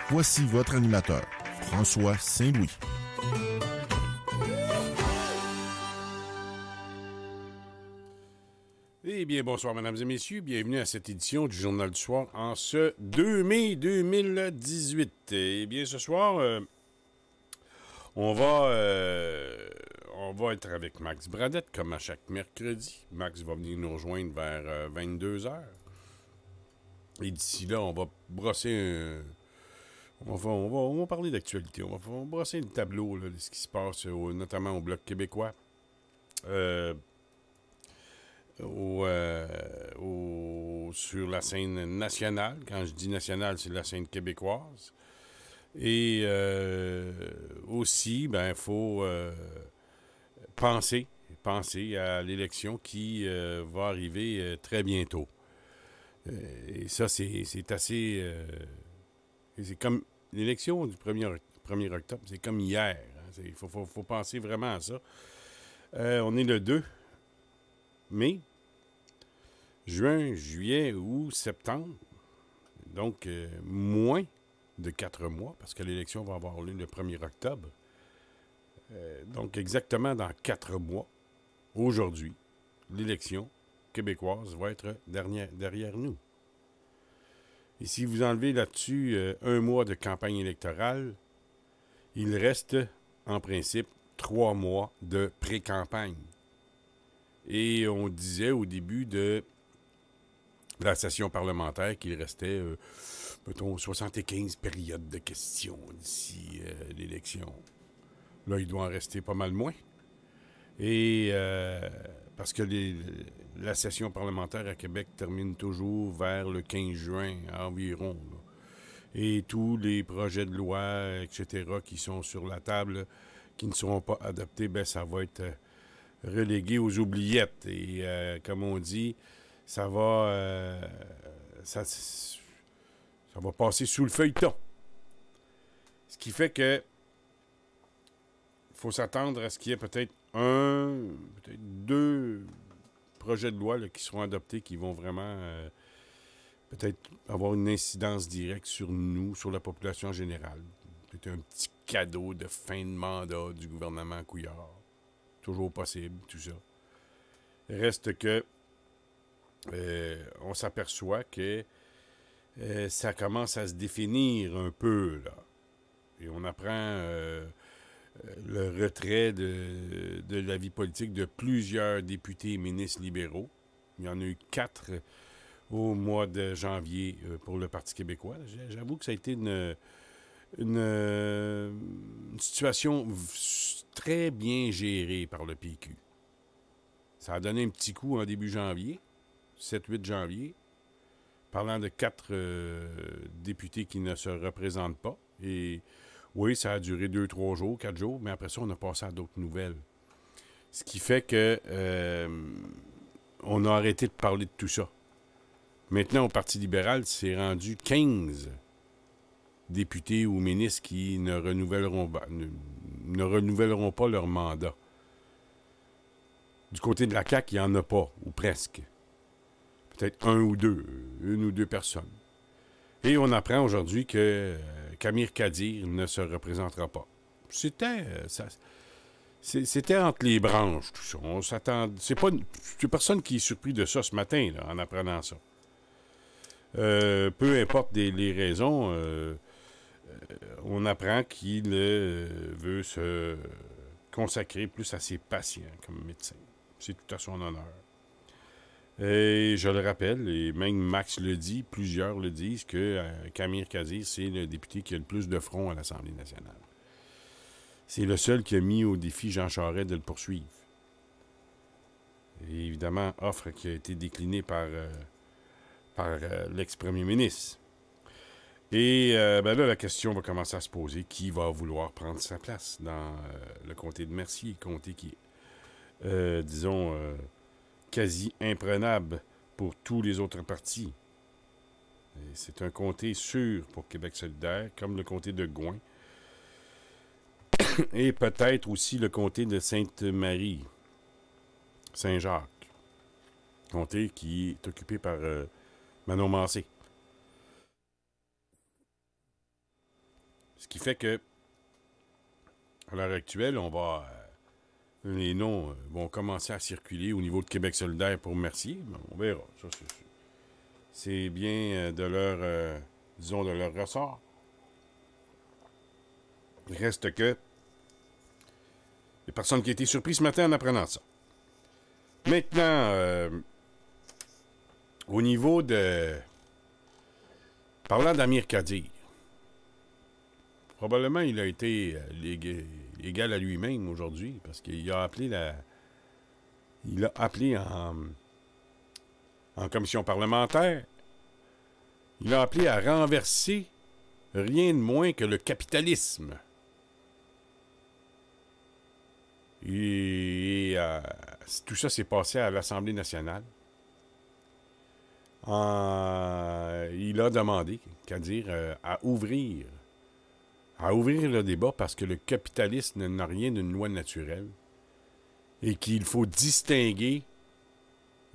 Voici votre animateur, François Saint-Louis. Eh bien, bonsoir, mesdames et messieurs. Bienvenue à cette édition du Journal du Soir en ce 2 mai 2018. Eh bien, ce soir, on va être avec Max Bradette, comme à chaque mercredi. Max va venir nous rejoindre vers 22h. Et d'ici là, on va brosser on va parler d'actualité. On va brosser le tableau là, de ce qui se passe, notamment au Bloc québécois. Sur la scène nationale. Quand je dis nationale, c'est la scène québécoise. Et aussi, il faut penser à l'élection qui va arriver très bientôt. Et ça, c'est assez... c'est comme l'élection du 1er octobre, c'est comme hier. Hein. Il faut penser vraiment à ça. On est le 2 mai, juin, juillet, août, septembre. Donc, moins de 4 mois, parce que l'élection va avoir lieu le 1er octobre. Donc, exactement dans 4 mois, aujourd'hui, l'élection québécoise va être derrière nous. Et si vous enlevez là-dessus 1 mois de campagne électorale, il reste, en principe, 3 mois de pré-campagne. Et on disait au début de la session parlementaire qu'il restait, mettons, 75 périodes de questions d'ici l'élection. Là, il doit en rester pas mal moins. Et parce que la session parlementaire à Québec termine toujours vers le 15 juin environ. Là. Et tous les projets de loi, etc., qui sont sur la table, qui ne seront pas adoptés, ça va être relégué aux oubliettes. Et comme on dit, ça va passer sous le feuilleton. Ce qui fait que il faut s'attendre à ce qu'il y ait peut-être 2 projets de loi là, qui seront adoptés, qui vont vraiment peut-être avoir une incidence directe sur nous, sur la population générale. C'est un petit cadeau de fin de mandat du gouvernement Couillard. Toujours possible, tout ça. Reste que on s'aperçoit que ça commence à se définir un peu, là. Et on apprend le retrait de la vie politique de plusieurs députés et ministres libéraux. Il y en a eu 4 au mois de janvier pour le Parti québécois. J'avoue que ça a été une situation très bien gérée par le PQ. Ça a donné un petit coup en début janvier, 7-8 janvier, parlant de 4 députés qui ne se représentent pas. Et oui, ça a duré 2-3 jours, 4 jours, mais après ça, on a passé à d'autres nouvelles. Ce qui fait que on a arrêté de parler de tout ça. Maintenant, au Parti libéral, c'est rendu 15 députés ou ministres qui ne renouvelleront pas leur mandat. Du côté de la CAQ, il n'y en a pas, ou presque. Peut-être une ou deux personnes. Et on apprend aujourd'hui que Camille Kadir ne se représentera pas. C'était entre les branches, tout ça. On s'attend. C'est personne qui est surpris de ça ce matin, là, en apprenant ça. Peu importe les raisons, on apprend qu'il veut se consacrer plus à ses patients comme médecin. C'est tout à son honneur. Et je le rappelle, et même Max le dit, plusieurs le disent, que Camille Kadir, c'est le député qui a le plus de front à l'Assemblée nationale. C'est le seul qui a mis au défi Jean Charest de le poursuivre. Et évidemment, offre qui a été déclinée par l'ex-premier ministre. Et là, la question va commencer à se poser. Qui va vouloir prendre sa place dans le comté de Mercier, comté qui est, quasi imprenable pour tous les autres partis. Et c'est un comté sûr pour Québec solidaire, comme le comté de Gouin. Et peut-être aussi le comté de Sainte-Marie, Saint-Jacques. Comté qui est occupé par Manon Massé. Ce qui fait que, à l'heure actuelle, les noms vont commencer à circuler au niveau de Québec solidaire pour Mercier. On verra. Ça, c'est bien de leur, disons, de leur ressort. Il reste que il n'y a personne qui a été surpris ce matin en apprenant ça. Maintenant, au niveau de... Parlant d'Amir Kadir, probablement il a été égal à lui-même aujourd'hui parce qu'il a appelé en commission parlementaire, il a appelé à renverser rien de moins que le capitalisme. Et tout ça s'est passé à l'Assemblée nationale. Il a demandé, à ouvrir le débat parce que le capitalisme n'a rien d'une loi naturelle et qu'il faut distinguer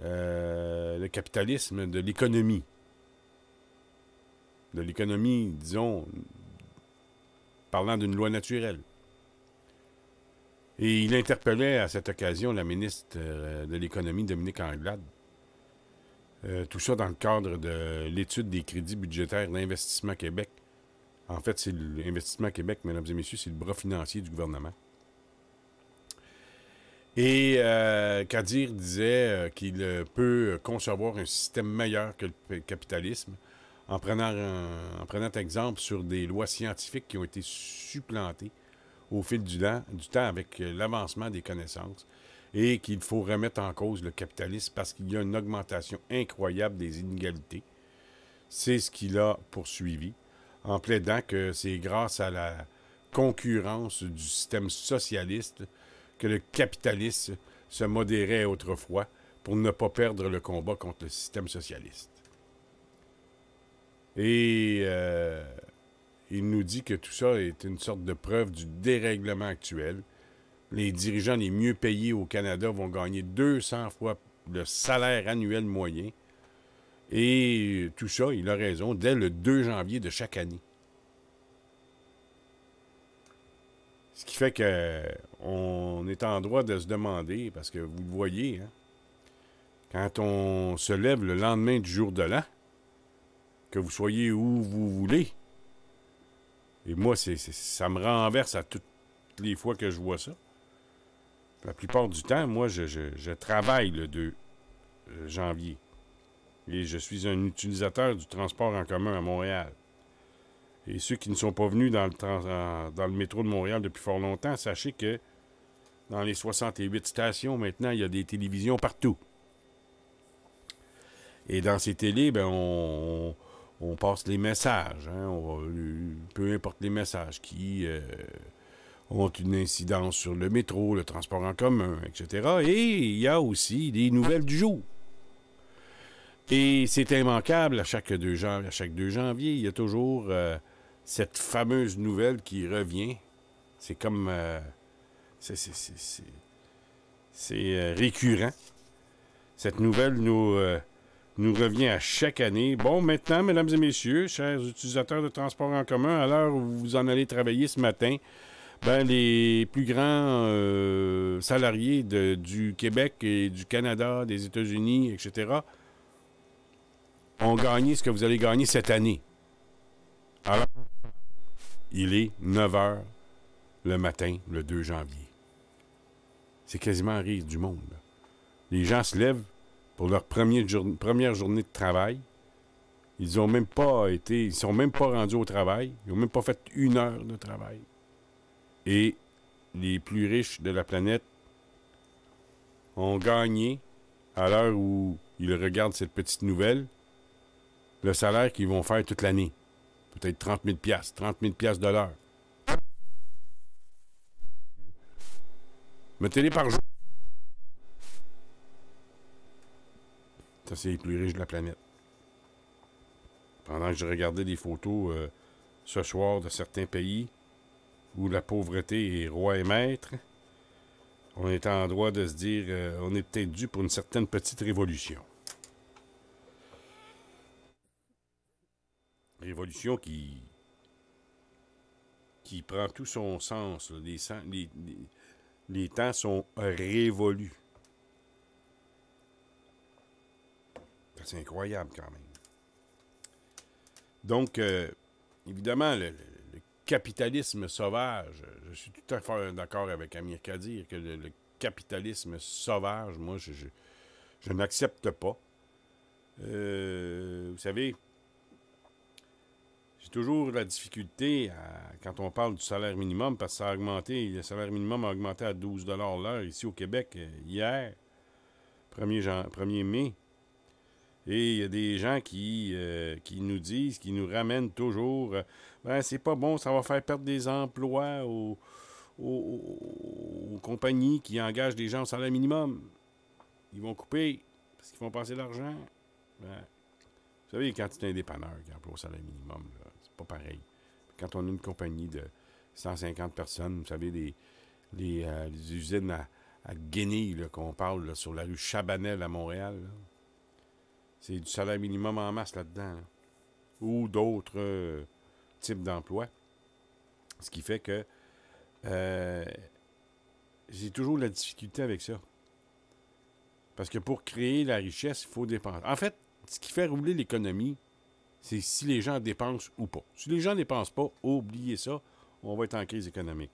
le capitalisme de l'économie. De l'économie, disons, parlant d'une loi naturelle. Et il interpellait à cette occasion la ministre de l'Économie, Dominique Anglade. Tout ça dans le cadre de l'étude des crédits budgétaires d'Investissement Québec. En fait, c'est l'Investissement Québec, mesdames et messieurs, c'est le bras financier du gouvernement. Et Kadir disait qu'il peut concevoir un système meilleur que le capitalisme en prenant exemple sur des lois scientifiques qui ont été supplantées au fil du temps avec l'avancement des connaissances et qu'il faut remettre en cause le capitalisme parce qu'il y a une augmentation incroyable des inégalités. C'est ce qu'il a poursuivi en plaidant que c'est grâce à la concurrence du système socialiste que le capitalisme se modérait autrefois pour ne pas perdre le combat contre le système socialiste. Et il nous dit que tout ça est une sorte de preuve du dérèglement actuel. Les dirigeants les mieux payés au Canada vont gagner 200 fois le salaire annuel moyen. Et tout ça, il a raison, dès le 2 janvier de chaque année. Ce qui fait qu'on est en droit de se demander, parce que vous le voyez, hein, quand on se lève le lendemain du jour de l'an, que vous soyez où vous voulez, et moi, ça me renverse à toutes les fois que je vois ça. La plupart du temps, moi, je travaille le 2 janvier. Et je suis un utilisateur du transport en commun à Montréal. Et ceux qui ne sont pas venus dans le métro de Montréal depuis fort longtemps, sachez que dans les 68 stations, maintenant, il y a des télévisions partout. Et dans ces télés, ben, on passe les messages. Hein, peu importe les messages qui ont une incidence sur le métro, le transport en commun, etc. Et il y a aussi des nouvelles du jour. Et c'est immanquable, à chaque 2 janvier, il y a toujours cette fameuse nouvelle qui revient. C'est comme... c'est récurrent. Cette nouvelle nous revient à chaque année. Bon, maintenant, mesdames et messieurs, chers utilisateurs de transport en commun, à l'heure où vous en allez travailler ce matin, ben, les plus grands salariés du Québec et du Canada, des États-Unis, etc., ont gagné ce que vous allez gagner cette année. Alors, il est 9 h le matin, le 2 janvier. C'est quasiment un rire du monde. Là. Les gens se lèvent pour leur première journée de travail. Ils sont même pas rendus au travail. Ils n'ont même pas fait 1 heure de travail. Et les plus riches de la planète ont gagné, à l'heure où ils regardent cette petite nouvelle, le salaire qu'ils vont faire toute l'année. Peut-être 30 000 de l'heure. Mettez-les par jour. Ça, c'est les plus riches de la planète. Pendant que je regardais des photos ce soir de certains pays où la pauvreté est roi et maître, on est en droit de se dire on est peut-être dû pour une certaine petite révolution. Révolution qui qui prend tout son sens. Là. Les temps sont révolus. C'est incroyable quand même. Donc, évidemment, le capitalisme sauvage, je suis tout à fait d'accord avec Amir Kadir que le capitalisme sauvage, moi, je n'accepte pas. Vous savez, j'ai toujours la difficulté quand on parle du salaire minimum, parce que ça a augmenté, le salaire minimum a augmenté à 12 $ l'heure ici au Québec hier, 1er mai. Et il y a des gens qui nous disent, qui nous ramènent toujours, ben c'est pas bon, ça va faire perdre des emplois aux compagnies qui engagent des gens au salaire minimum. Ils vont couper parce qu'ils font passer l'argent. Ben, vous savez, quand c'est un dépanneur qui emploie au salaire minimum, là, c'est pas pareil. Quand on a une compagnie de 150 personnes, vous savez, les usines à Guenilles qu'on parle là, sur la rue Chabanel à Montréal, là. C'est du salaire minimum en masse là-dedans. Là. Ou d'autres types d'emplois. Ce qui fait que j'ai toujours la difficulté avec ça. Parce que pour créer la richesse, il faut dépenser. En fait, ce qui fait rouler l'économie, c'est si les gens dépensent ou pas. Si les gens ne dépensent pas, oubliez ça, on va être en crise économique.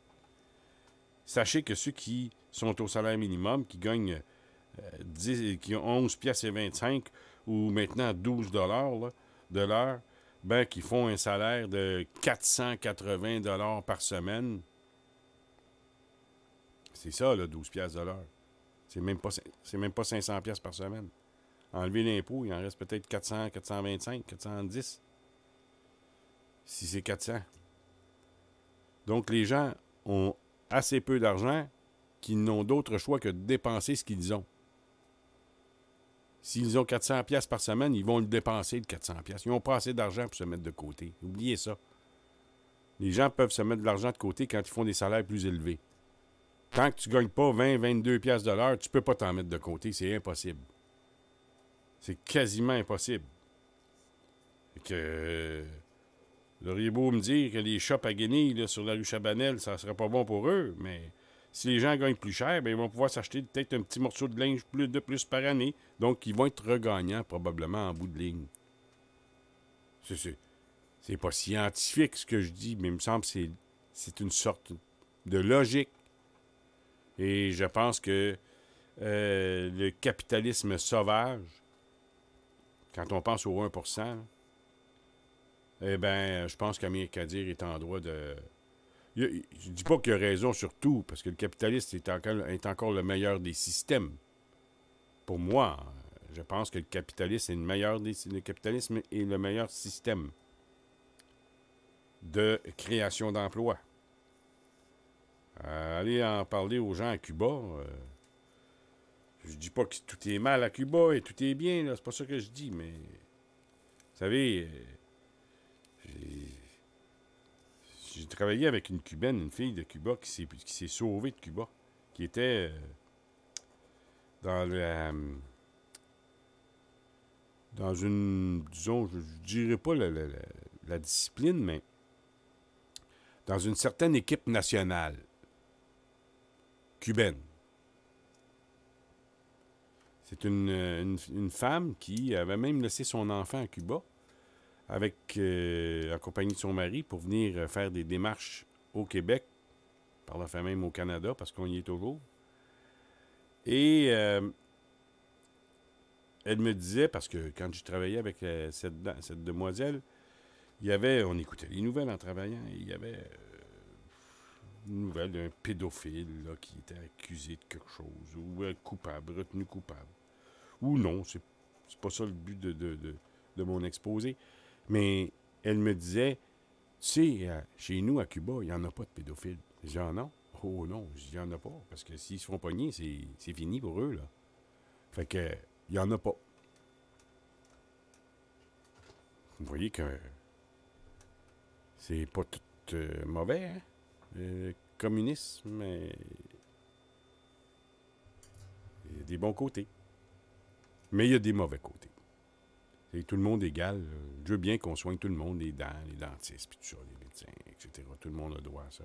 Sachez que ceux qui sont au salaire minimum, qui gagnent qui ont 11 piastres et 25 ou maintenant 12 $ là, de l'heure, ben, qui font un salaire de 480 $ par semaine. C'est ça, là, 12 piastres de l'heure. C'est même pas 500 piastres par semaine. Enlever l'impôt, il en reste peut-être 400, 425, 410. Si c'est 400. Donc, les gens ont assez peu d'argent qu'ils n'ont d'autre choix que de dépenser ce qu'ils ont. S'ils ont 400 piastres par semaine, ils vont le dépenser, le 400 piastres. Ils n'ont pas assez d'argent pour se mettre de côté. Oubliez ça. Les gens peuvent se mettre de l'argent de côté quand ils font des salaires plus élevés. Tant que tu ne gagnes pas 20, 22 piastres de l'heure, tu ne peux pas t'en mettre de côté. C'est impossible. C'est quasiment impossible. Et que vous auriez beau me dire que les shops à Guenilles, là, sur la rue Chabanel, ça serait pas bon pour eux, mais si les gens gagnent plus cher, bien, ils vont pouvoir s'acheter peut-être un petit morceau de linge de plus par année. Donc, ils vont être regagnants probablement en bout de ligne. C'est pas scientifique ce que je dis, mais il me semble que c'est une sorte de logique. Et je pense que le capitalisme sauvage, quand on pense au 1%, eh bien, je pense qu'Amir Kadir est en droit de... Je ne dis pas qu'il a raison sur tout, parce que le capitalisme est encore le meilleur des systèmes. Pour moi, je pense que le capitalisme est le meilleur système de création d'emplois. Allez en parler aux gens à Cuba. Je dis pas que tout est mal à Cuba et tout est bien, là, c'est pas ça que je dis, mais vous savez, j'ai travaillé avec une Cubaine, une fille de Cuba qui s'est sauvée de Cuba, qui était dans une, disons, je dirais pas la discipline, mais dans une certaine équipe nationale cubaine. C'est une femme qui avait même laissé son enfant à Cuba en compagnie de son mari pour venir faire des démarches au Québec, par la fin même au Canada, parce qu'on y est toujours. Et elle me disait, parce que quand je travaillais avec cette demoiselle, on écoutait les nouvelles en travaillant, et il y avait une nouvelle d'un pédophile là, qui était accusé de quelque chose, ou retenu coupable. Ou non, c'est pas ça le but de mon exposé. Mais elle me disait, tu sais, chez nous, à Cuba, il n'y en a pas de pédophiles. Je dis, ah non? Oh non, il n'y en a pas. Parce que s'ils se font pogner, c'est fini pour eux, là. Fait que, il n'y en a pas. Vous voyez que c'est pas tout mauvais, hein? Le communisme, mais il y a des bons côtés. Mais il y a des mauvais côtés. Et tout le monde égal. Je veux bien qu'on soigne tout le monde, les dents, les dentistes, puis tout ça, les médecins, etc. Tout le monde a droit à ça.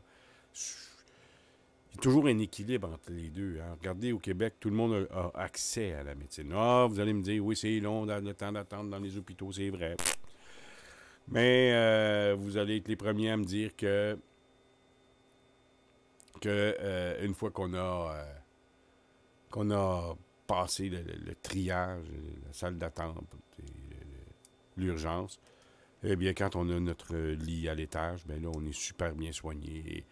Il y a toujours un équilibre entre les deux. Hein. Regardez, au Québec, tout le monde a accès à la médecine. Ah, vous allez me dire, oui, c'est long, le temps d'attente dans les hôpitaux, c'est vrai. Mais vous allez être les premiers à me dire que une fois qu'on a passé le triage, la salle d'attente, l'urgence, eh bien, quand on a notre lit à l'étage, bien là, on est super bien soigné.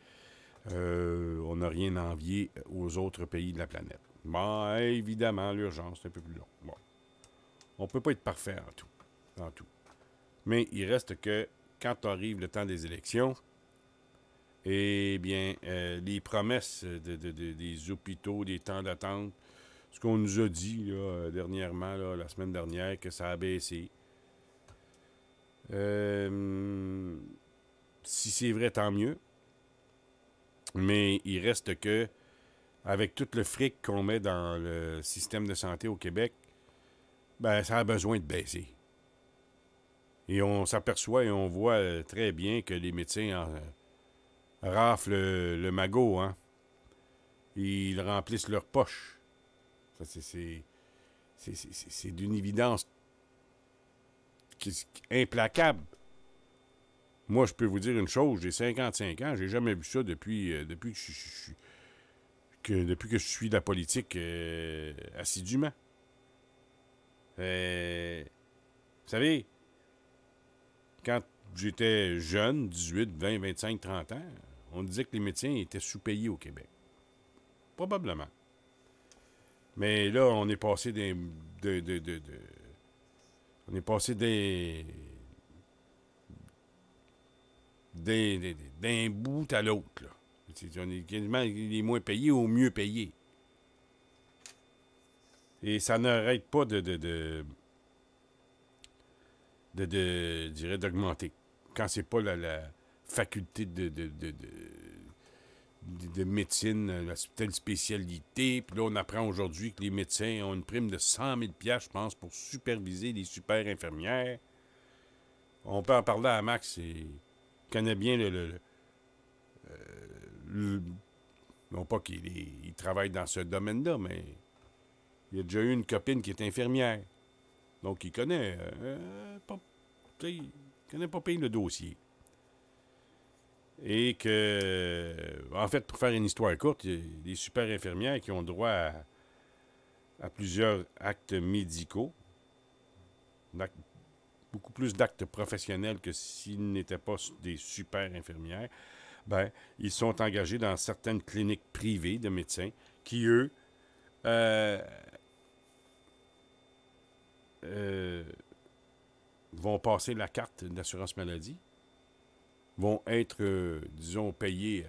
On n'a rien à envier aux autres pays de la planète. Bon, évidemment, l'urgence, c'est un peu plus long. Bon. On peut pas être parfait en tout. Mais il reste que, quand arrive le temps des élections, eh bien, les promesses des hôpitaux, des temps d'attente, ce qu'on nous a dit là, dernièrement, là, la semaine dernière, que ça a baissé. Si c'est vrai, tant mieux. Mais il reste que, avec tout le fric qu'on met dans le système de santé au Québec, ben ça a besoin de baisser. Et on s'aperçoit et on voit très bien que les médecins raflent le magot, hein. Ils remplissent leurs poches. Ça, c'est d'une évidence implacable. Moi, je peux vous dire une chose, j'ai 55 ans, j'ai jamais vu ça depuis que je suis de la politique assidûment. Vous savez, quand j'étais jeune, 18, 20, 25, 30 ans, on disait que les médecins étaient sous-payés au Québec. Probablement. Mais là, on est passé on est passé d'un bout à l'autre, là. On est quasiment les moins payés au mieux payés. Et ça n'arrête pas je dirais, d'augmenter. Quand c'est pas la faculté de médecine, telle spécialité, puis là, on apprend aujourd'hui que les médecins ont une prime de 100 000 $, je pense, pour superviser les super infirmières. On peut en parler à Max, il connaît bien non pas qu'il travaille dans ce domaine-là, mais il a déjà eu une copine qui est infirmière. Donc, il connaît pas pire le dossier. Et que, en fait, pour faire une histoire courte, il y a des super infirmières qui ont droit à plusieurs actes médicaux, beaucoup plus d'actes professionnels que s'ils n'étaient pas des super infirmières. Ben, ils sont engagés dans certaines cliniques privées de médecins qui, eux, vont passer la carte d'assurance maladie, vont être, disons, payés,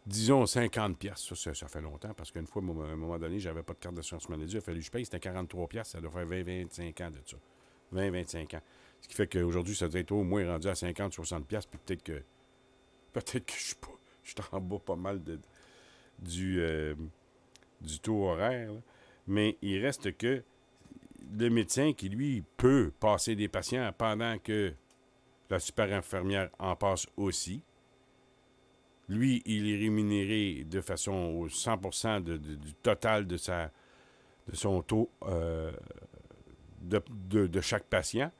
disons, 50 $. Ça fait longtemps, parce qu'une fois, à un moment donné, j'avais pas de carte d'assurance maladie, il a fallu que je paye, c'était 43 $, ça doit faire 20-25 ans de ça. 20-25 ans. Ce qui fait qu'aujourd'hui, ça doit être au moins rendu à 50-60 $, puis peut-être que je suis en bas pas mal du taux horaire, là. Mais il reste que le médecin qui, lui, peut passer des patients pendant que la super infirmière en passe aussi. Lui, il est rémunéré de façon au 100% du total de son taux de chaque patient.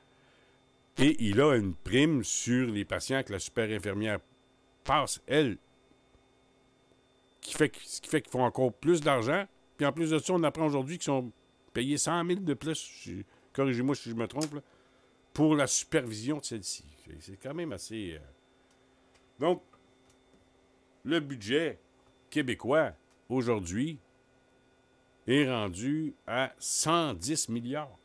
Et il a une prime sur les patients que la super infirmière passe, elle. Ce qui fait qu'ils font encore plus d'argent. Puis en plus de ça, on apprend aujourd'hui qu'ils sont payés 100 000 de plus, corrigez-moi si je me trompe, là, pour la supervision de celle-ci. C'est quand même assez... Donc, le budget québécois, aujourd'hui, est rendu à 110 milliards.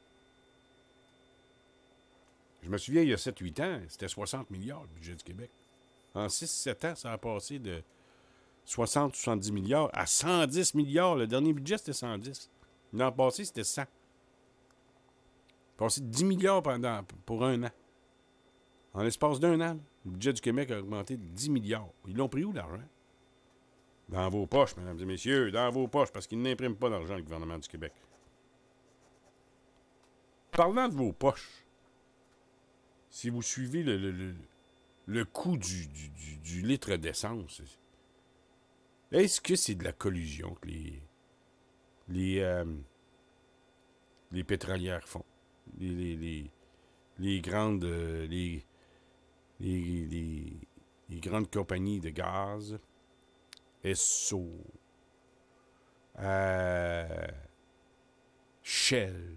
Je me souviens, il y a 7-8 ans, c'était 60 milliards, le budget du Québec. En 6-7 ans, ça a passé de 60-70 milliards à 110 milliards. Le dernier budget, c'était 110. L'an passé, c'était 100. Passé de 10 milliards pour un an. En l'espace d'un an, le budget du Québec a augmenté de 10 milliards. Ils l'ont pris où, l'argent? Dans vos poches, mesdames et messieurs, dans vos poches, parce qu'ils n'impriment pas d'argent, le gouvernement du Québec. Parlant de vos poches, si vous suivez le coût du litre d'essence, est-ce que c'est de la collusion que les pétrolières font? Les grandes les grandes compagnies de gaz, Esso, Shell,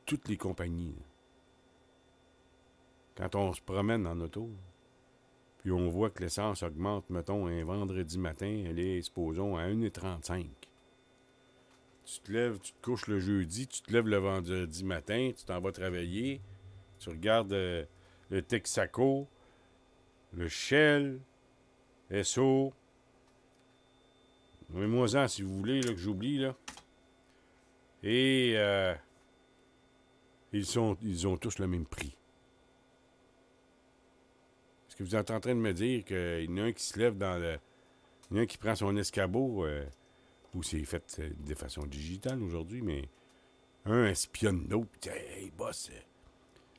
toutes les compagnies. Quand on se promène en auto, puis on voit que l'essence augmente, mettons, un vendredi matin, elle est, supposons, à 1,35. Tu te lèves, tu te couches le jeudi, tu te lèves le vendredi matin, tu t'en vas travailler, tu regardes le Texaco, le Shell, Esso. Mets-moi-en si vous voulez, là, que j'oublie, là. Et ils ont tous le même prix. Est-ce que vous êtes en train de me dire qu'il y en a un qui se lève dans le... Il y en a un qui prend son escabeau, ou c'est fait de façon digitale aujourd'hui, mais un espionne l'autre, puis hey, boss,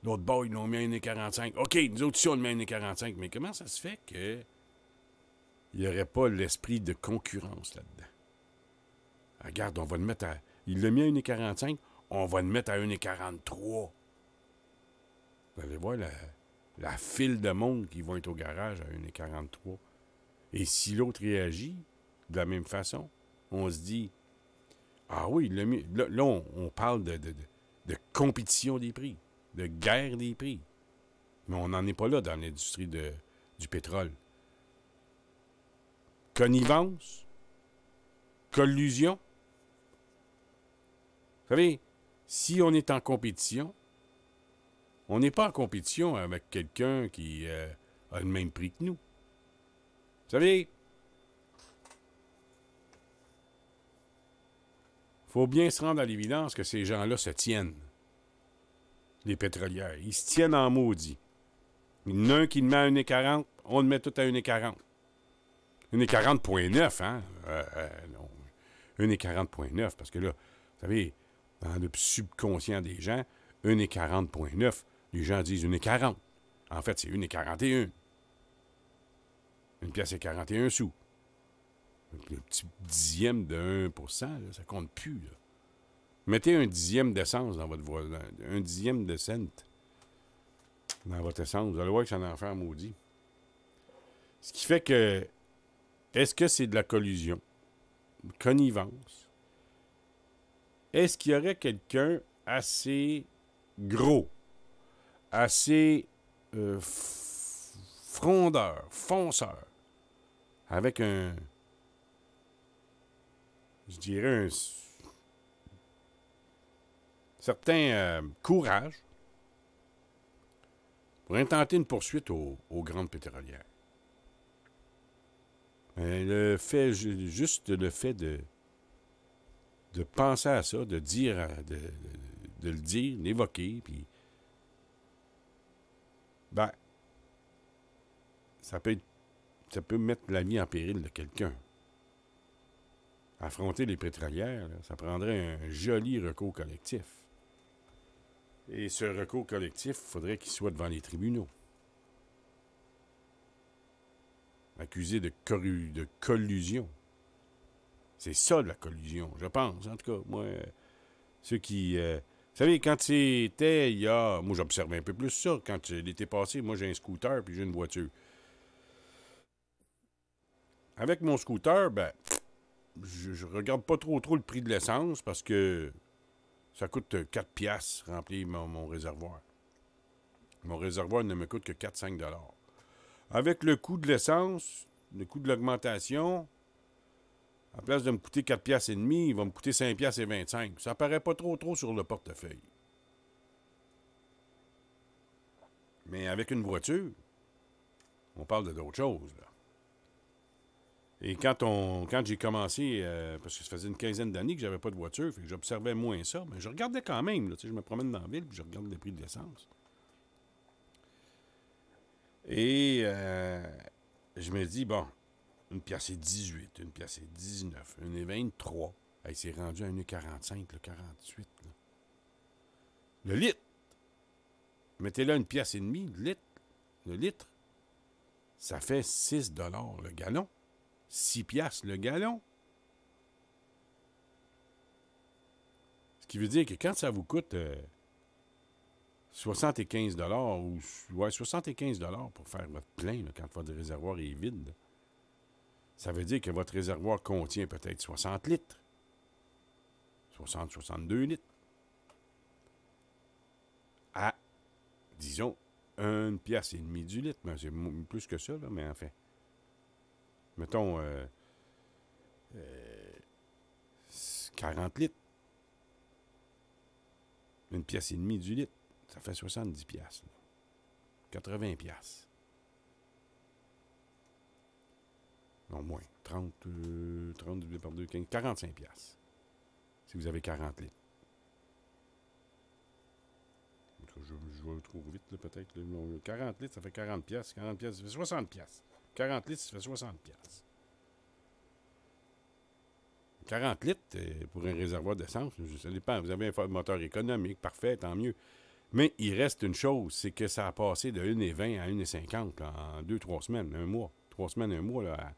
l'autre bord, ils l'ont mis à 1,45. OK, nous autres, ici, on le met à 1,45. Mais comment ça se fait que il n'y aurait pas l'esprit de concurrence là-dedans? Regarde, on va le mettre à... Il l'a mis à 1,45, on va le mettre à 1,43. Vous allez voir la file de monde qui va être au garage à 1,43. Et si l'autre réagit de la même façon, on se dit, ah oui, il l'a mis... Là, on parle de compétition des prix, de guerre des prix. Mais on n'en est pas là dans l'industrie du pétrole. Connivence, collusion. Vous savez, si on est en compétition, on n'est pas en compétition avec quelqu'un qui a le même prix que nous. Vous savez, il faut bien se rendre à l'évidence que ces gens-là se tiennent. Les pétrolières. Ils se tiennent en maudit. Il y en a un qui le met à 1,40, on le met tout à 1,40. 1,40,9, hein? Non. 1,40,9, parce que là, vous savez, dans le subconscient des gens, 1,40,9, les gens disent 1,40. En fait, c'est 1,41. Une pièce et 41 sous. Le petit dixième de 1%, là, ça compte plus. Là. Mettez un dixième d'essence dans votre voisin, un dixième de cent dans votre essence. Vous allez voir que ça en fait un maudit. Ce qui fait que, est-ce que c'est de la collusion? Une connivence? Est-ce qu'il y aurait quelqu'un assez gros, assez frondeur, fonceur, avec un, je dirais, un certain courage pour intenter une poursuite aux grandes pétrolières? Juste le fait de penser à ça, de dire, de le dire, l'évoquer, puis ben, ça peut mettre la vie en péril de quelqu'un. Affronter les pétrolières, là, ça prendrait un joli recours collectif. Et ce recours collectif, il faudrait qu'il soit devant les tribunaux. Accusé de collusion. C'est ça, la collusion, je pense. En tout cas, moi, ceux qui... vous savez, quand c'était il y a... Moi, j'observais un peu plus ça. Quand l'été passé, moi, j'ai un scooter puis j'ai une voiture. Avec mon scooter, ben, je regarde pas trop le prix de l'essence parce que ça coûte 4 piastres remplir mon réservoir. Mon réservoir ne me coûte que 4-5 $. Avec le coût de l'essence, le coût de l'augmentation, à place de me coûter 4 piastres et demi, il va me coûter 5 piastres et 25. Ça paraît pas trop sur le portefeuille. Mais avec une voiture, on parle d'autres choses, là. Et quand j'ai commencé, parce que ça faisait une quinzaine d'années que j'avais pas de voiture, fait que j'observais moins ça, mais je regardais quand même, là, je me promène dans la ville, puis je regarde le prix de l'essence. Et je me dis, bon, une pièce est 18, une pièce est 19, une est 23. Hey, c'est rendu à 1,45, 48. Là. Le litre. Mettez là une pièce et demie de litre. Le litre. Ça fait 6 $ le gallon. 6 piastres le gallon. Ce qui veut dire que quand ça vous coûte 75 ou 75 pour faire votre plein, là, quand votre réservoir est vide, ça veut dire que votre réservoir contient peut-être 60 litres. 60-62 litres. À, disons, 1 piastre et demie du litre. Mais c'est plus que ça, là, mais en fait. Mettons 40 litres. 1 piastre et demie du litre. Ça fait 70 piastres. 80 piastres. Non, moins. 30 divisé par 2, 15, 45 piastres. Si vous avez 40 litres. Je vais trop vite, là, peut-être. 40 litres, ça fait 40 piastres. 40 piastres, ça fait 60 piastres. 40 litres, ça fait 60 piastres. 40 litres pour un réservoir d'essence, ça dépend. Vous avez un moteur économique, parfait, tant mieux. Mais il reste une chose, c'est que ça a passé de 1,20 à 1,50 en 2-3 semaines, un mois. 3 semaines, un mois, là, à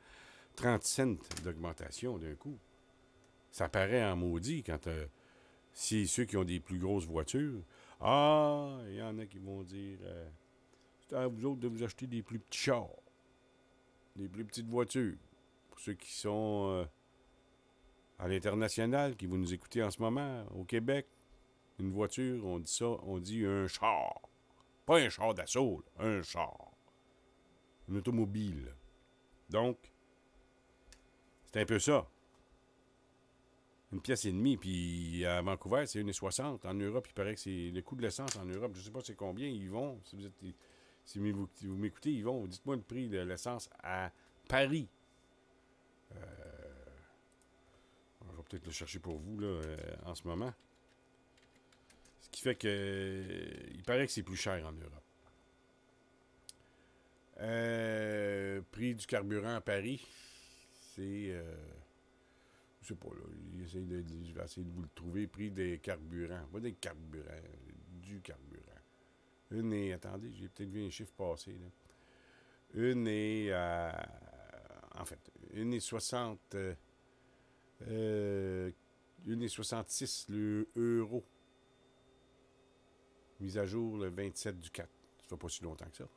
30 cents d'augmentation d'un coup. Ça paraît en maudit quand si ceux qui ont des plus grosses voitures, il y en a qui vont dire c'est à vous autres de vous acheter des plus petits chars, des plus petites voitures. Pour ceux qui sont à l'international, qui vont nous écouter en ce moment, au Québec, une voiture, on dit ça, on dit un char. Pas un char d'assaut, là, un char. Une automobile. Donc, c'est un peu ça. Une pièce et demie, puis à Vancouver, c'est 1,60. En Europe, il paraît que c'est le coût de l'essence en Europe. Je ne sais pas c'est combien ils vont. Si vous m'écoutez, ils vont. Dites-moi le prix de l'essence à Paris. Je vais peut-être le chercher pour vous là, en ce moment. Ce qui fait que il paraît que c'est plus cher en Europe. Prix du carburant à Paris, c'est... je sais pas, là. Je vais essayer de vous le trouver. Prix des carburants. Pas des carburants, du carburant. Une est... Attendez, j'ai peut-être vu un chiffre passer, là. Une est à... En fait, une est 60... une est 66 l'euro. Mise à jour le 27 du 4. Ça fait pas si longtemps que ça.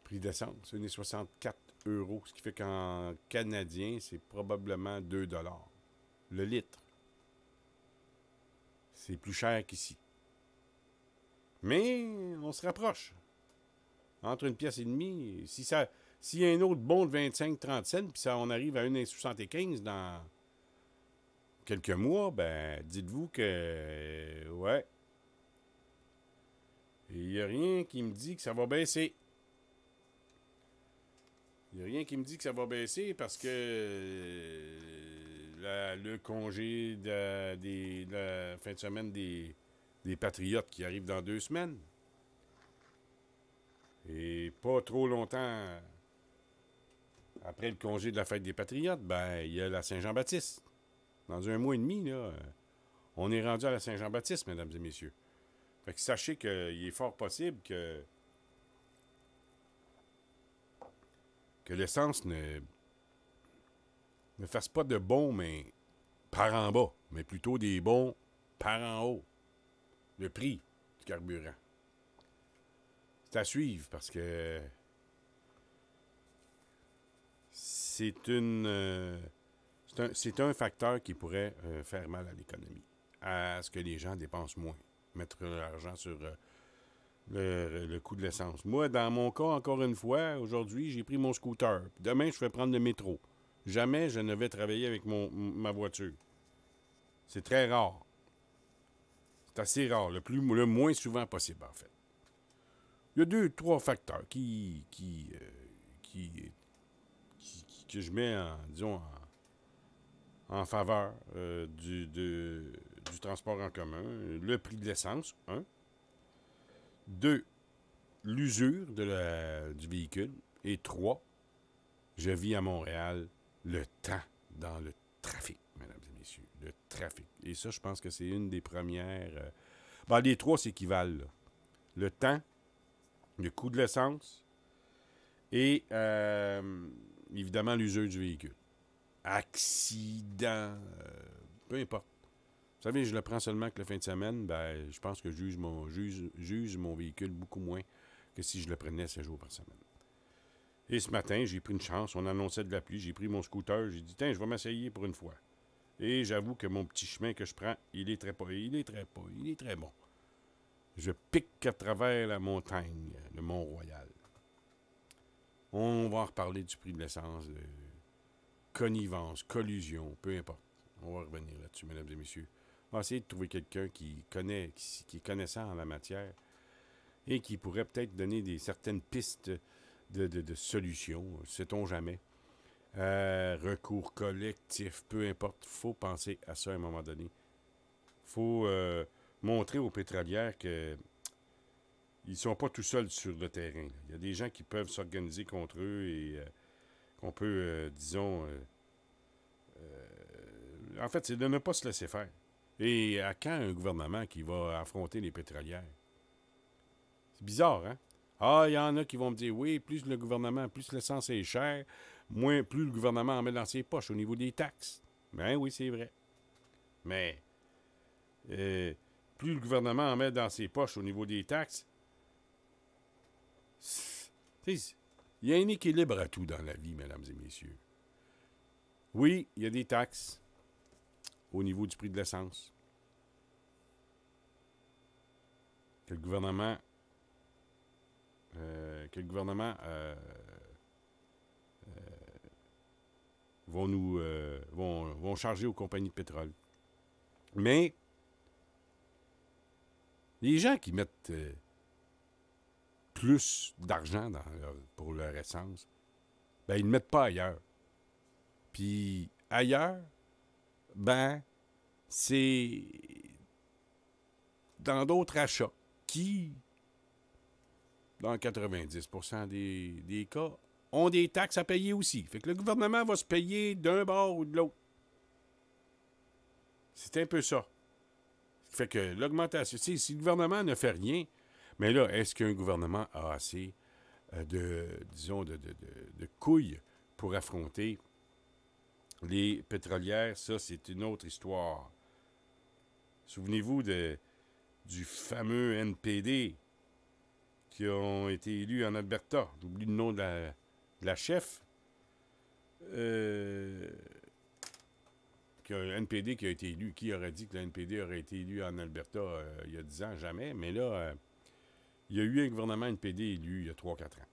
Prix d'essence, une est 64 €, ce qui fait qu'en canadien, c'est probablement 2 $. Le litre. C'est plus cher qu'ici. Mais on se rapproche. Entre une pièce et demie, s'il y a un autre bon de 25-30 cents, puis on arrive à 1,75 dans quelques mois, ben dites-vous que ouais. Il n'y a rien qui me dit que ça va baisser. Il n'y a rien qui me dit que ça va baisser parce que le congé de la fin de semaine des Patriotes qui arrive dans 2 semaines. Et pas trop longtemps après le congé de la fête des Patriotes, ben il y a la Saint-Jean-Baptiste. Dans 1 mois et demi, là, on est rendu à la Saint-Jean-Baptiste, mesdames et messieurs. Fait que sachez qu'il est fort possible que l'essence ne fasse pas de bons, mais par en bas, mais plutôt des bons par en haut. Le prix du carburant. C'est à suivre parce que c'est un facteur qui pourrait faire mal à l'économie, à ce que les gens dépensent moins, mettre l'argent sur le coût de l'essence. Moi, dans mon cas, encore une fois, aujourd'hui, j'ai pris mon scooter. Demain, je vais prendre le métro. Jamais je ne vais travailler avec ma voiture. C'est très rare. C'est assez rare, le moins souvent possible, en fait. Il y a 2-3 facteurs que je mets en faveur du transport en commun. Le prix de l'essence, 1. 2, l'usure du véhicule. Et 3, je vis à Montréal, le temps dans le trafic, mesdames et messieurs. Le trafic. Et ça, je pense que c'est une des premières Ben, les trois s'équivalent, là. Le temps, le coût de l'essence et, évidemment, l'usure du véhicule. Accident, peu importe. Vous savez, je le prends seulement que la fin de semaine, ben, je pense que je juge mon véhicule beaucoup moins que si je le prenais 7 jours par semaine. Et ce matin, j'ai pris une chance. On annonçait de la pluie. J'ai pris mon scooter. J'ai dit, tiens, je vais m'essayer pour une fois. Et j'avoue que mon petit chemin que je prends, il est très bon. Je pique à travers la montagne, le Mont-Royal. On va en reparler du prix de l'essence, de connivence, collusion, peu importe. On va revenir là-dessus, mesdames et messieurs. On va essayer de trouver quelqu'un qui est connaissant en la matière et qui pourrait peut-être donner certaines pistes de solutions, sait-on jamais. Recours collectif, peu importe, il faut penser à ça à un moment donné. Il faut montrer aux pétrolières qu'ils ne sont pas tout seuls sur le terrain. Il y a des gens qui peuvent s'organiser contre eux et qu'on peut, disons... en fait, c'est de ne pas se laisser faire. Et à quand un gouvernement qui va affronter les pétrolières? C'est bizarre, hein? Ah, il y en a qui vont me dire, oui, plus le gouvernement, plus l'essence est cher, plus le gouvernement en met dans ses poches au niveau des taxes. Ben oui, c'est vrai. Mais plus le gouvernement en met dans ses poches au niveau des taxes, il y a un équilibre à tout dans la vie, mesdames et messieurs. Oui, il y a des taxes au niveau du prix de l'essence que le gouvernement vont charger aux compagnies de pétrole. Mais les gens qui mettent plus d'argent pour leur essence, ben ils ne mettent pas ailleurs. Puis ailleurs, ben c'est dans d'autres achats qui, dans 90% des cas, ont des taxes à payer aussi. Fait que le gouvernement va se payer d'un bord ou de l'autre. C'est un peu ça. Fait que l'augmentation, si le gouvernement ne fait rien, mais là, est-ce qu'un gouvernement a assez de couilles pour affronter les pétrolières? Ça, c'est une autre histoire. Souvenez-vous du fameux NPD qui ont été élus en Alberta. J'oublie le nom de la chef. NPD qui a été élu. Qui aurait dit que le NPD aurait été élu en Alberta il y a 10 ans? Jamais. Mais là, il y a eu un gouvernement NPD élu il y a 3-4 ans.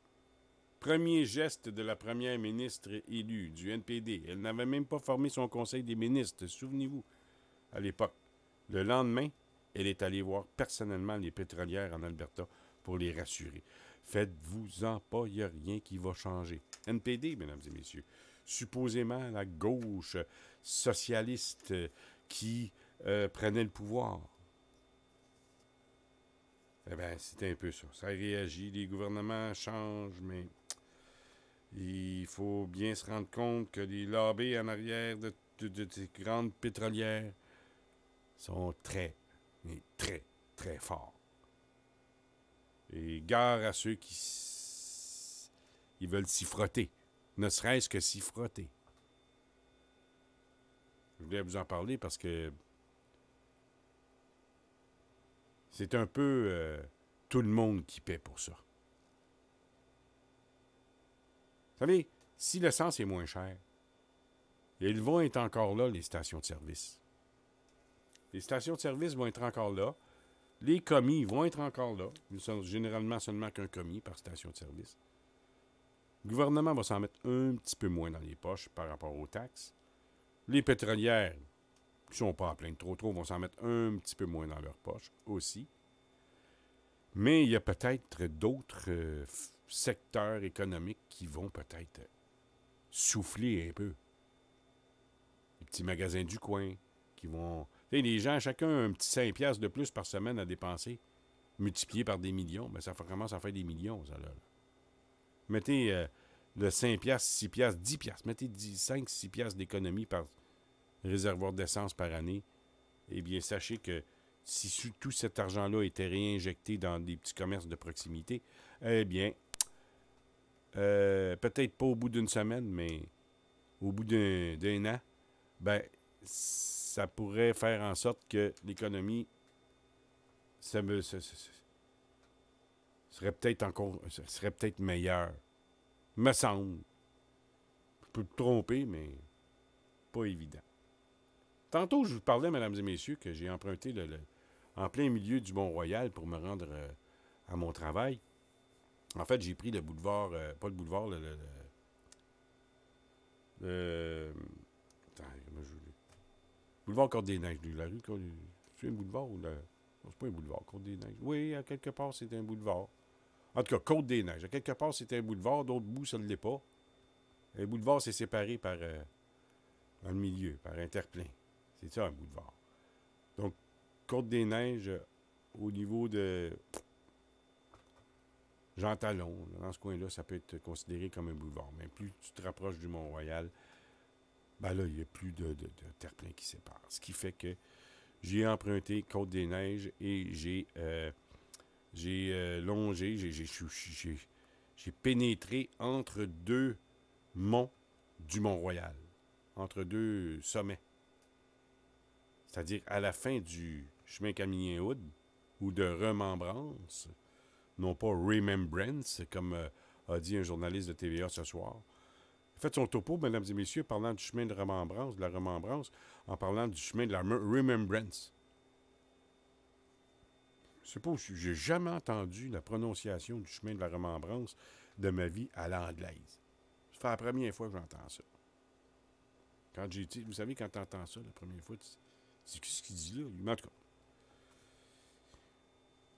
Premier geste de la première ministre élue du NPD. Elle n'avait même pas formé son conseil des ministres, souvenez-vous, à l'époque. Le lendemain, elle est allée voir personnellement les pétrolières en Alberta pour les rassurer. Faites-vous-en pas, il n'y a rien qui va changer. NPD, mesdames et messieurs, supposément la gauche socialiste qui prenait le pouvoir. Eh bien, c'est un peu ça. Ça réagit, les gouvernements changent, mais il faut bien se rendre compte que les lobbies en arrière de ces grandes pétrolières sont très, mais très, très forts. Et gare à ceux qui ils veulent s'y frotter. Ne serait-ce que s'y frotter. Je voulais vous en parler parce que c'est un peu tout le monde qui paie pour ça. Vous savez, si l'essence est moins chère, ils vont être encore là, les stations de service. Les stations de service vont être encore là. Les commis vont être encore là. Ils sont généralement seulement qu'un commis par station de service. Le gouvernement va s'en mettre un petit peu moins dans les poches par rapport aux taxes. Les pétrolières, qui ne sont pas à plein de trop, vont s'en mettre un petit peu moins dans leurs poches aussi. Mais il y a peut-être d'autres secteurs économiques qui vont peut-être souffler un peu. Les petits magasins du coin qui vont... les gens, chacun a un petit 5$ de plus par semaine à dépenser, multiplié par des millions. Ben, ça commence à faire des millions, ça, là. Mettez le 5$, 6$, 10$. Mettez 5, 6$ d'économie par réservoir d'essence par année. Eh bien, sachez que si tout cet argent-là était réinjecté dans des petits commerces de proximité, eh bien, peut-être pas au bout d'une semaine, mais au bout d'un an, ben, ça pourrait faire en sorte que l'économie serait peut-être meilleure. Me semble. Je peux me tromper, mais pas évident. Tantôt, je vous parlais, mesdames et messieurs, que j'ai emprunté en plein milieu du Mont-Royal pour me rendre à mon travail. En fait, j'ai pris le boulevard, pas le boulevard, attends, boulevard Côte-des-Neiges. La rue c'est un boulevard ou la... Non, c'est pas un boulevard, Côte-des-Neiges. Oui, à quelque part, c'est un boulevard. En tout cas, Côte-des-Neiges. À quelque part, c'est un boulevard, d'autres bouts, ça ne l'est pas. Un boulevard, c'est séparé par... dans le milieu, par interplein. C'est ça, un boulevard. Donc, Côte-des-Neiges, au niveau de Jean Talon, dans ce coin-là, ça peut être considéré comme un boulevard. Mais plus tu te rapproches du Mont-Royal, ben là, il n'y a plus de terre-plein qui sépare. Ce qui fait que j'ai emprunté Côte-des-Neiges et j'ai longé, j'ai pénétré entre deux monts du Mont-Royal, entre deux sommets. C'est-à-dire à la fin du chemin Camillien-Hood, ou de remembrance, non pas remembrance, comme a dit un journaliste de TVA ce soir. Il a fait son topo, mesdames et messieurs, parlant du chemin de la remembrance, en parlant du chemin de la remembrance. Je sais pas, j'ai jamais entendu la prononciation du chemin de la remembrance de ma vie à l'anglaise. C'est la première fois que j'entends ça. Quand j'ai été, vous savez, quand tu entends ça la première fois, tu dis, qu'est-ce qu'il dit là? Mais en tout cas,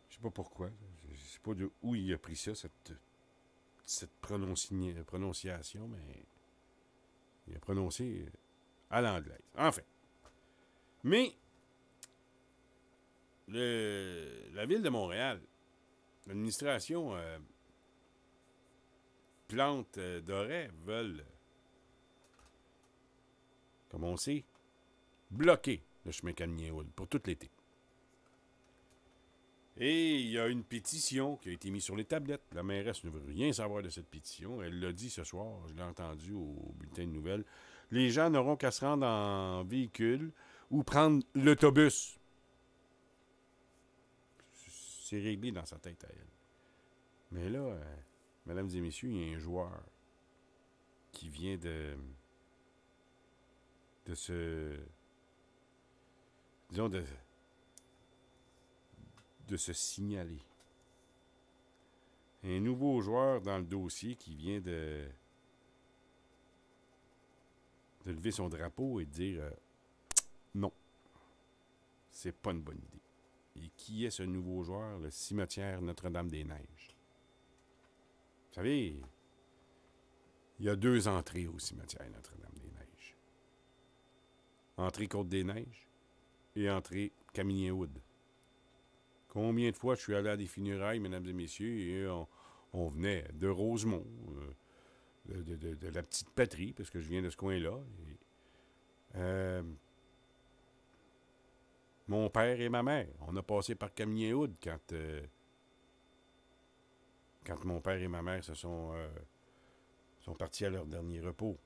je sais pas pourquoi. Je sais pas de où il a pris ça, cette prononciation, mais il a prononcé à l'anglaise. Enfin. Mais, la ville de Montréal, l'administration Plante Doré veulent, comme on sait, bloquer le chemin Camillien-Hood pour tout l'été. Et il y a une pétition qui a été mise sur les tablettes. La mairesse ne veut rien savoir de cette pétition. Elle l'a dit ce soir, je l'ai entendu au bulletin de nouvelles. Les gens n'auront qu'à se rendre en véhicule ou prendre l'autobus. C'est réglé dans sa tête à elle. Mais là, mesdames et messieurs, il y a un joueur qui vient de se... disons, de se signaler. Un nouveau joueur dans le dossier qui vient de lever son drapeau et de dire non, c'est pas une bonne idée. Et qui est ce nouveau joueur? Le cimetière Notre-Dame-des-Neiges. Vous savez, il y a 2 entrées au cimetière Notre-Dame-des-Neiges. Entrée Côte-des-Neiges et entrée Camillien-Hood. Combien de fois je suis allé à des funérailles, mesdames et messieurs, et on venait de Rosemont, de la petite patrie, parce que je viens de ce coin-là. Et, mon père et ma mère, on a passé par Camillien-Hood quand mon père et ma mère sont partis à leur dernier repos.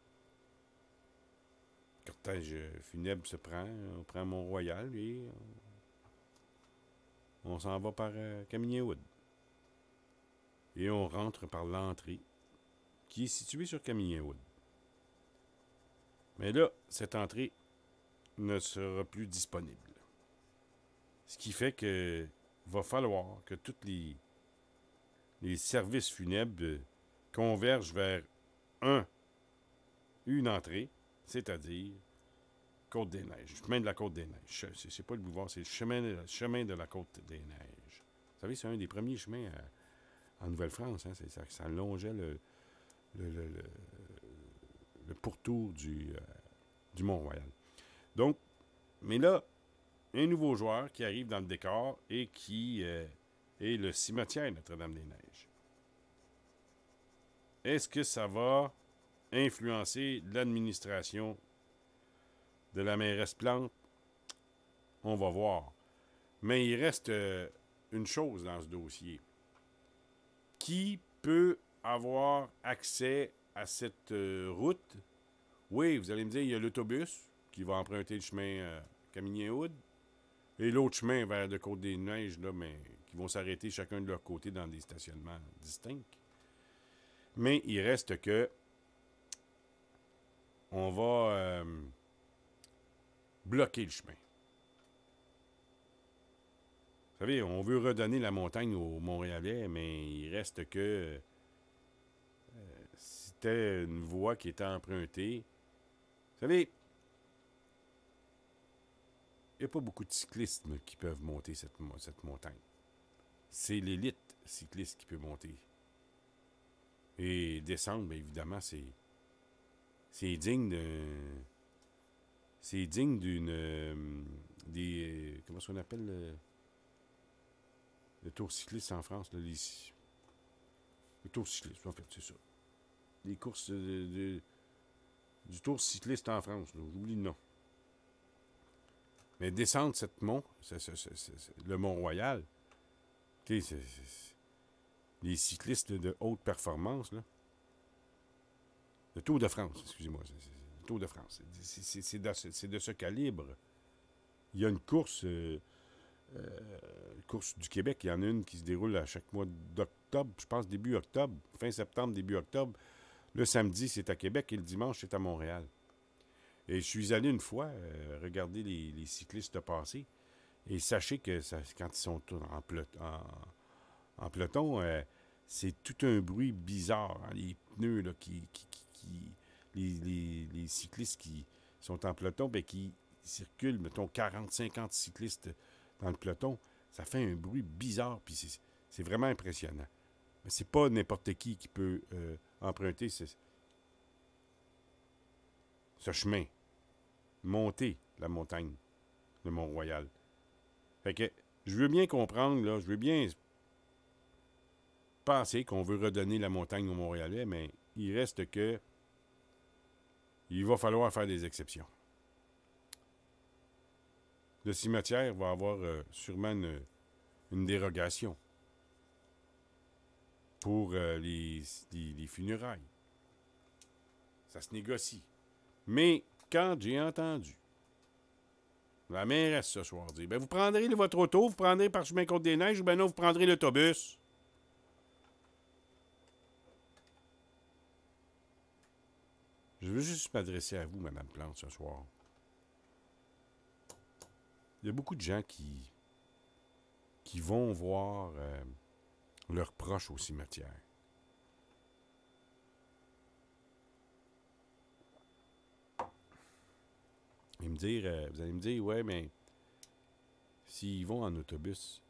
Le cortège funèbre on prend Mont-Royal et on s'en va par Camillien-Hood. Et on rentre par l'entrée qui est située sur Camillien-Hood. Mais là, cette entrée ne sera plus disponible. Ce qui fait que va falloir que tous les services funèbres convergent vers une entrée, c'est-à-dire Côte-des-Neiges, le chemin de la Côte-des-Neiges. C'est pas le boulevard, c'est le chemin de la Côte-des-Neiges. Vous savez, c'est un des premiers chemins en Nouvelle-France. Hein, ça longeait le pourtour du Mont-Royal. Donc, mais là, un nouveau joueur qui arrive dans le décor et qui est le cimetière Notre-Dame-des-Neiges. Est-ce que ça va influencer l'administration de la mairesse Plante? On va voir. Mais il reste une chose dans ce dossier. Qui peut avoir accès à cette route? Oui, vous allez me dire, il y a l'autobus qui va emprunter le chemin Camigny-Hood et l'autre chemin vers le Côte-des-Neiges, là, mais qui vont s'arrêter chacun de leur côté dans des stationnements distincts. Mais il reste que on va bloquer le chemin. Vous savez, on veut redonner la montagne aux Montréalais, mais il reste que c'était une voie qui était empruntée. Vous savez, il n'y a pas beaucoup de cyclistes qui peuvent monter cette montagne. C'est l'élite cycliste qui peut monter. Et descendre, bien évidemment, c'est digne d'un... C'est digne d'une... comment est-ce qu'on appelle le tour cycliste en France? Là, le tour cycliste, en fait, c'est ça. Les courses du tour cycliste en France. J'oublie le nom. Mais descendre cette mont, le Mont-Royal, les cyclistes de haute performance, là, le Tour de France, excusez-moi, le Tour de France, c'est de ce calibre. Il y a une course du Québec, il y en a une qui se déroule à chaque mois d'octobre, je pense début octobre, fin septembre, début octobre. Le samedi, c'est à Québec et le dimanche, c'est à Montréal. Et je suis allé une fois regarder les cyclistes passer. Et sachez que quand ils sont en peloton, c'est tout un bruit bizarre. Hein, les pneus, là, les cyclistes qui sont en peloton, ben, qui circulent, mettons, 40-50 cyclistes dans le peloton, ça fait un bruit bizarre, puis c'est vraiment impressionnant. Mais c'est pas n'importe qui peut emprunter ce chemin. Monter la montagne, le Mont-Royal. Fait que je veux bien comprendre, là, je veux bien penser qu'on veut redonner la montagne aux Montréalais, mais il reste que il va falloir faire des exceptions. Le cimetière va avoir sûrement une dérogation pour les funérailles. Ça se négocie. Mais quand j'ai entendu la mairesse ce soir dire, ben vous prendrez votre auto, vous prendrez par chemin Côte-des-Neiges, ou ben non, vous prendrez l'autobus. Je veux juste m'adresser à vous, Mme Plante, ce soir. Il y a beaucoup de gens qui vont voir leurs proches au cimetière. Vous allez me dire, ouais, mais s'ils vont en autobus,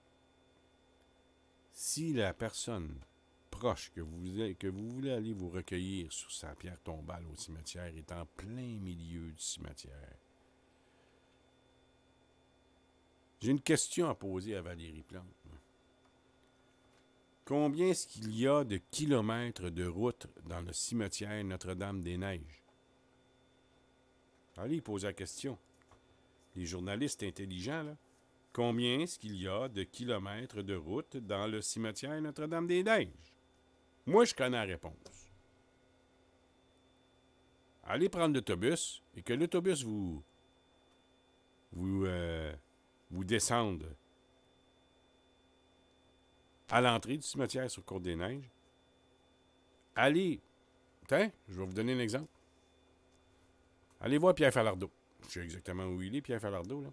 si la personne proche que vous voulez aller vous recueillir sur sa pierre tombale au cimetière est en plein milieu du cimetière, j'ai une question à poser à Valérie Plante. Combien est-ce qu'il y a de kilomètres de route dans le cimetière Notre-Dame-des-Neiges? Allez, posez la question. Les journalistes intelligents, là. Combien est-ce qu'il y a de kilomètres de route dans le cimetière Notre-Dame-des-Neiges? Moi, je connais la réponse. Allez prendre l'autobus et que l'autobus vous descende à l'entrée du cimetière sur Côte-des-Neiges. Allez, tiens, je vais vous donner un exemple. Allez voir Pierre Falardeau. Je sais exactement où il est, Pierre Falardeau, là.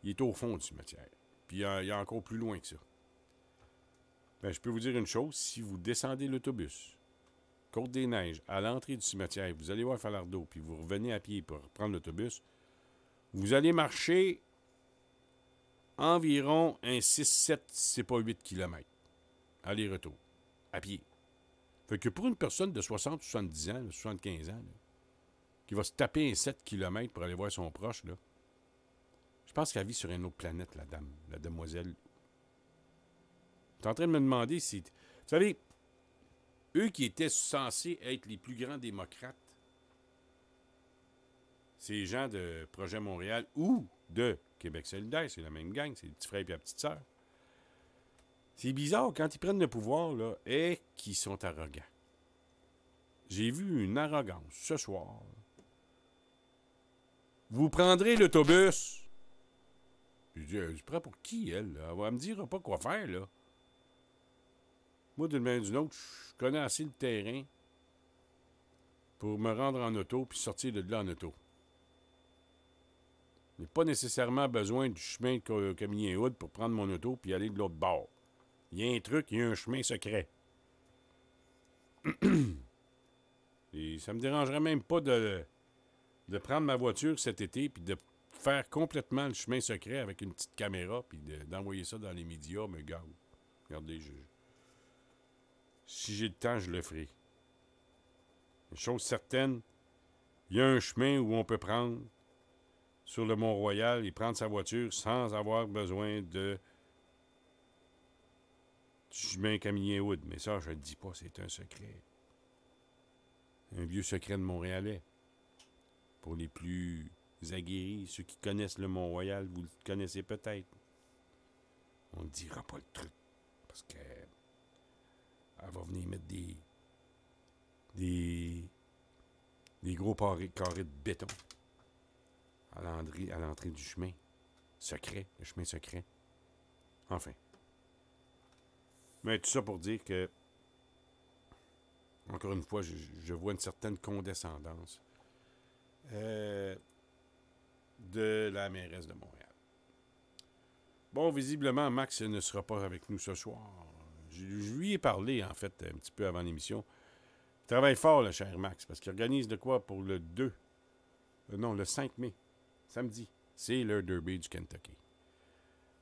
Il est au fond du cimetière. Puis il y a encore plus loin que ça. Ben, je peux vous dire une chose, si vous descendez l'autobus, Côte-des-Neiges, à l'entrée du cimetière, vous allez voir Falardeau, puis vous revenez à pied pour prendre l'autobus, vous allez marcher environ un 6, 7, c'est pas 8 km. Aller-retour. À pied. Fait que pour une personne de 60, 70 ans, 75 ans, là, qui va se taper un 7 km pour aller voir son proche, là, je pense qu'elle vit sur une autre planète, la dame, la demoiselle. Je suis en train de me demander si... Vous savez, eux qui étaient censés être les plus grands démocrates, ces gens de Projet Montréal, ou de Québec solidaire, c'est la même gang, c'est les petits frères et la petite sœur. C'est bizarre, quand ils prennent le pouvoir, là, et qu'ils sont arrogants. J'ai vu une arrogance ce soir. Vous prendrez l'autobus. Je dis, je prends pour qui, elle? Là? Elle va me dire pas quoi faire, là. Moi, d'une manière ou d'une autre, je connais assez le terrain pour me rendre en auto puis sortir de là en auto. Je n'ai pas nécessairement besoin du chemin de Camillien-Hood pour prendre mon auto puis aller de l'autre bord. Il y a un truc, il y a un chemin secret. Et ça me dérangerait même pas de prendre ma voiture cet été puis de faire complètement le chemin secret avec une petite caméra puis d'envoyer ça dans les médias, me garde. Regardez, si j'ai le temps, je le ferai. Une chose certaine, il y a un chemin où on peut prendre sur le Mont-Royal et prendre sa voiture sans avoir besoin du chemin Camillien-Hood. Mais ça, je ne le dis pas, c'est un secret. Un vieux secret de Montréalais. Pour les plus aguerris, ceux qui connaissent le Mont-Royal, vous le connaissez peut-être. On ne dira pas le truc. Parce que elle va venir mettre des gros carrés de béton à l'entrée du chemin secret, le chemin secret. Enfin. Mais tout ça pour dire que, encore une fois, je vois une certaine condescendance de la mairesse de Montréal. Bon, visiblement, Max ne sera pas avec nous ce soir. Je lui ai parlé, en fait, un petit peu avant l'émission. Il travaille fort, le cher Max, parce qu'il organise de quoi pour le 2? Non, le 5 mai, samedi. C'est le Derby du Kentucky.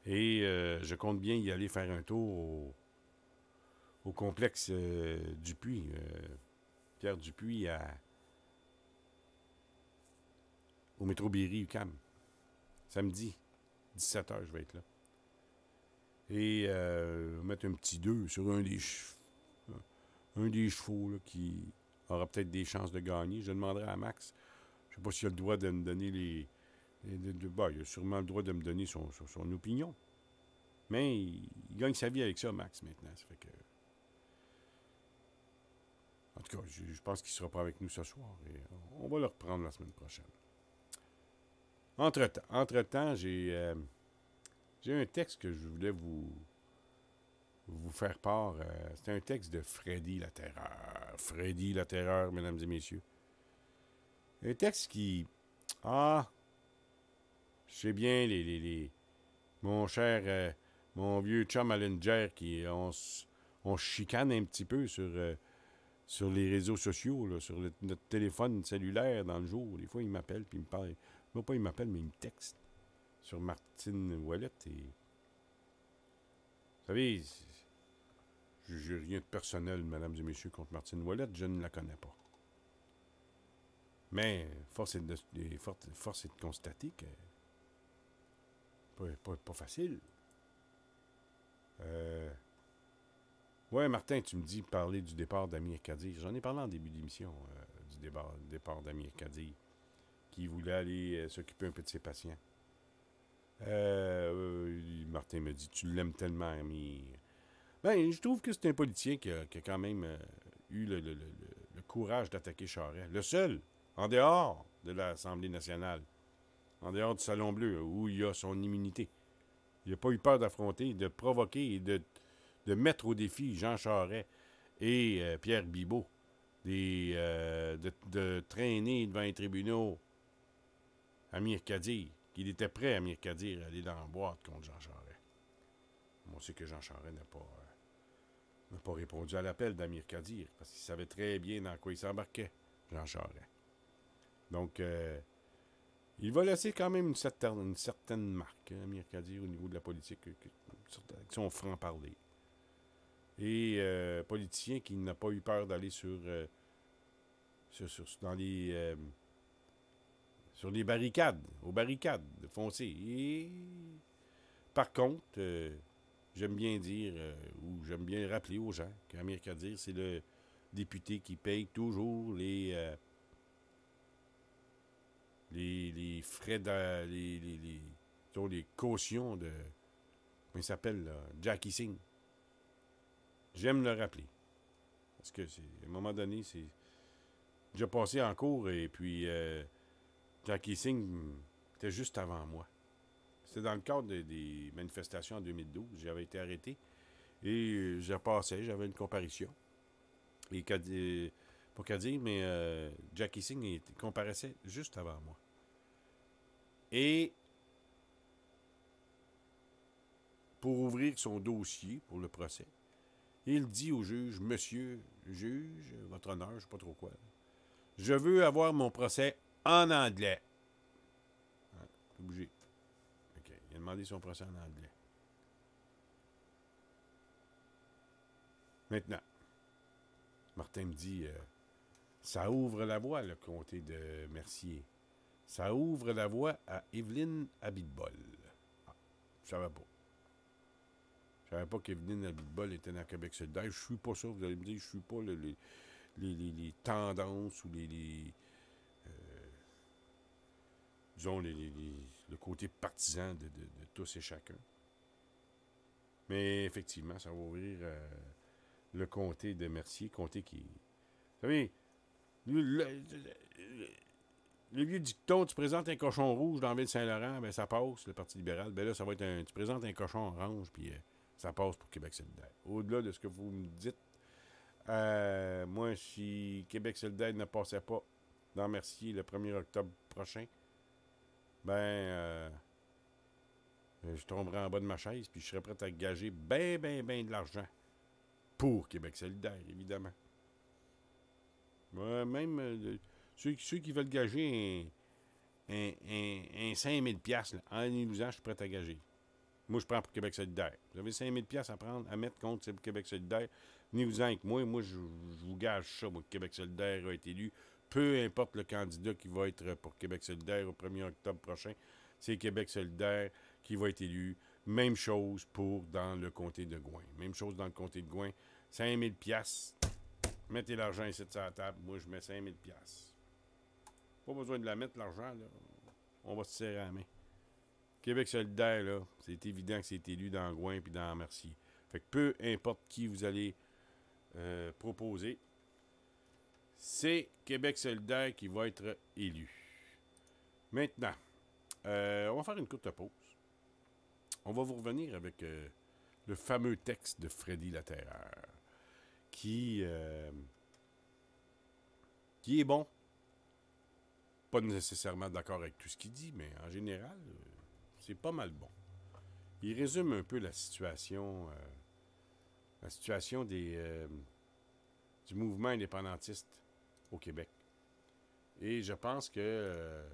Et je compte bien y aller faire un tour au complexe Dupuis. Pierre Dupuis au métro Berry-UQAM. Samedi, 17h, je vais être là. Et mettre un petit 2 sur un des chevaux là, qui aura peut-être des chances de gagner. Je demanderai à Max. Je ne sais pas s'il a le droit de me donner il a sûrement le droit de me donner son opinion. Mais il gagne sa vie avec ça, Max, maintenant. Ça fait que... En tout cas, je pense qu'il ne sera pas avec nous ce soir. Et on va le reprendre la semaine prochaine. Entre-temps, j'ai un texte que je voulais vous faire part. C'est un texte de Freddy la Terreur. Freddy la Terreur, mesdames et messieurs. Un texte qui... je sais bien, mon cher, mon vieux chum Allinger, on chicane un petit peu sur les réseaux sociaux, là, sur notre téléphone cellulaire dans le jour. Des fois, il m'appelle, puis il me parle. Non, pas il m'appelle, mais il me texte sur Martine Ouellette. Et... Vous savez, je n'ai rien de personnel, mesdames et messieurs, contre Martine Ouellette. Je ne la connais pas. Mais force est de constater que pas facile. Ouais, Martin, tu me dis parler du départ d'Amir Kadir. J'en ai parlé en début d'émission du départ d'Amir Kadir, qui voulait aller s'occuper un peu de ses patients. Martin me dit, tu l'aimes tellement, Amir. Ben, je trouve que c'est un politicien qui a quand même eu le courage d'attaquer Charest. Le seul, en dehors de l'Assemblée nationale, en dehors du Salon Bleu, où il a son immunité. Il n'a pas eu peur d'affronter, de provoquer et de mettre au défi Jean Charest et Pierre Bibeau, de traîner devant les tribunaux Amir Kadir, qu'il était prêt, Amir Kadir, à aller dans la boîte contre Jean Charest. On sait que Jean Charest n'a pas répondu à l'appel d'Amir Kadir, parce qu'il savait très bien dans quoi il s'embarquait, Jean Charest. Donc, il va laisser quand même une certaine marque, Amir Kadir, au niveau de la politique, avec son franc-parler. Et politicien qui n'a pas eu peur d'aller sur les barricades, aux barricades, de foncer. Et par contre, j'aime bien dire, ou j'aime bien rappeler aux gens qu'Amir Kadir, c'est le député qui paye toujours les frais sont les cautions de... Comment il s'appelle, là? Jackie Singh. J'aime le rappeler. Parce que, à un moment donné, c'est déjà passé en cours, et puis Jackie Singh était juste avant moi. C'était dans le cadre des manifestations en 2012. J'avais été arrêté, et je passais, j'avais une comparution. Et pas qu'à dire, mais Jackie Singh comparaissait juste avant moi. Et pour ouvrir son dossier pour le procès, il dit au juge, « Monsieur juge, votre honneur, je ne sais pas trop quoi, je veux avoir mon procès en anglais. » Pas bougé. OK. Il a demandé son procès en anglais. Maintenant, Martin me dit, ça ouvre la voie, le comté de Mercier. Ça ouvre la voie à Evelyne Abitbol. Ah, je savais pas. Je savais pas qu'Evelyne Abitbol était dans Québec solidaire. Je suis pas ça, vous allez me dire, je suis pas les tendances ou disons, le côté partisan de tous et chacun. Mais effectivement, ça va ouvrir le comté de Mercier, comté qui... Vous savez, le vieux dicton, tu présentes un cochon rouge dans la ville Saint-Laurent, ben ça passe, le Parti libéral. Ben là, ça va être tu présentes un cochon orange, puis ça passe pour Québec solidaire. Au-delà de ce que vous me dites, moi, si Québec solidaire ne passait pas dans Mercier le 1er octobre prochain, ben, je tomberais en bas de ma chaise, puis je serais prêt à gager ben de l'argent pour Québec solidaire, évidemment. Même ceux qui veulent gager un 5000 $, là, en illusant, je suis prêt à gager. Moi, je prends pour Québec solidaire. Vous avez 5000 $, à mettre contre Québec solidaire. Venez-vous-en avec moi. Moi, je vous gage ça. Moi, Québec solidaire a été élu. Peu importe le candidat qui va être pour Québec solidaire au 1er octobre prochain, c'est Québec solidaire qui va être élu. Même chose pour dans le comté de Gouin. Même chose dans le comté de Gouin. 5000 $. Mettez l'argent ici sur la table. Moi, je mets 5000 $. Pas besoin de la mettre, l'argent, là. On va se serrer la main. Québec solidaire, là, c'est évident que c'est élu dans Gouin puis dans Mercier. Fait que peu importe qui vous allez proposer, c'est Québec solidaire qui va être élu. Maintenant, on va faire une courte pause. On va vous revenir avec le fameux texte de Freddy Laterreur, qui est bon. Pas nécessairement d'accord avec tout ce qu'il dit, mais en général, c'est pas mal bon. Il résume un peu la situation du mouvement indépendantiste au Québec. Et je pense que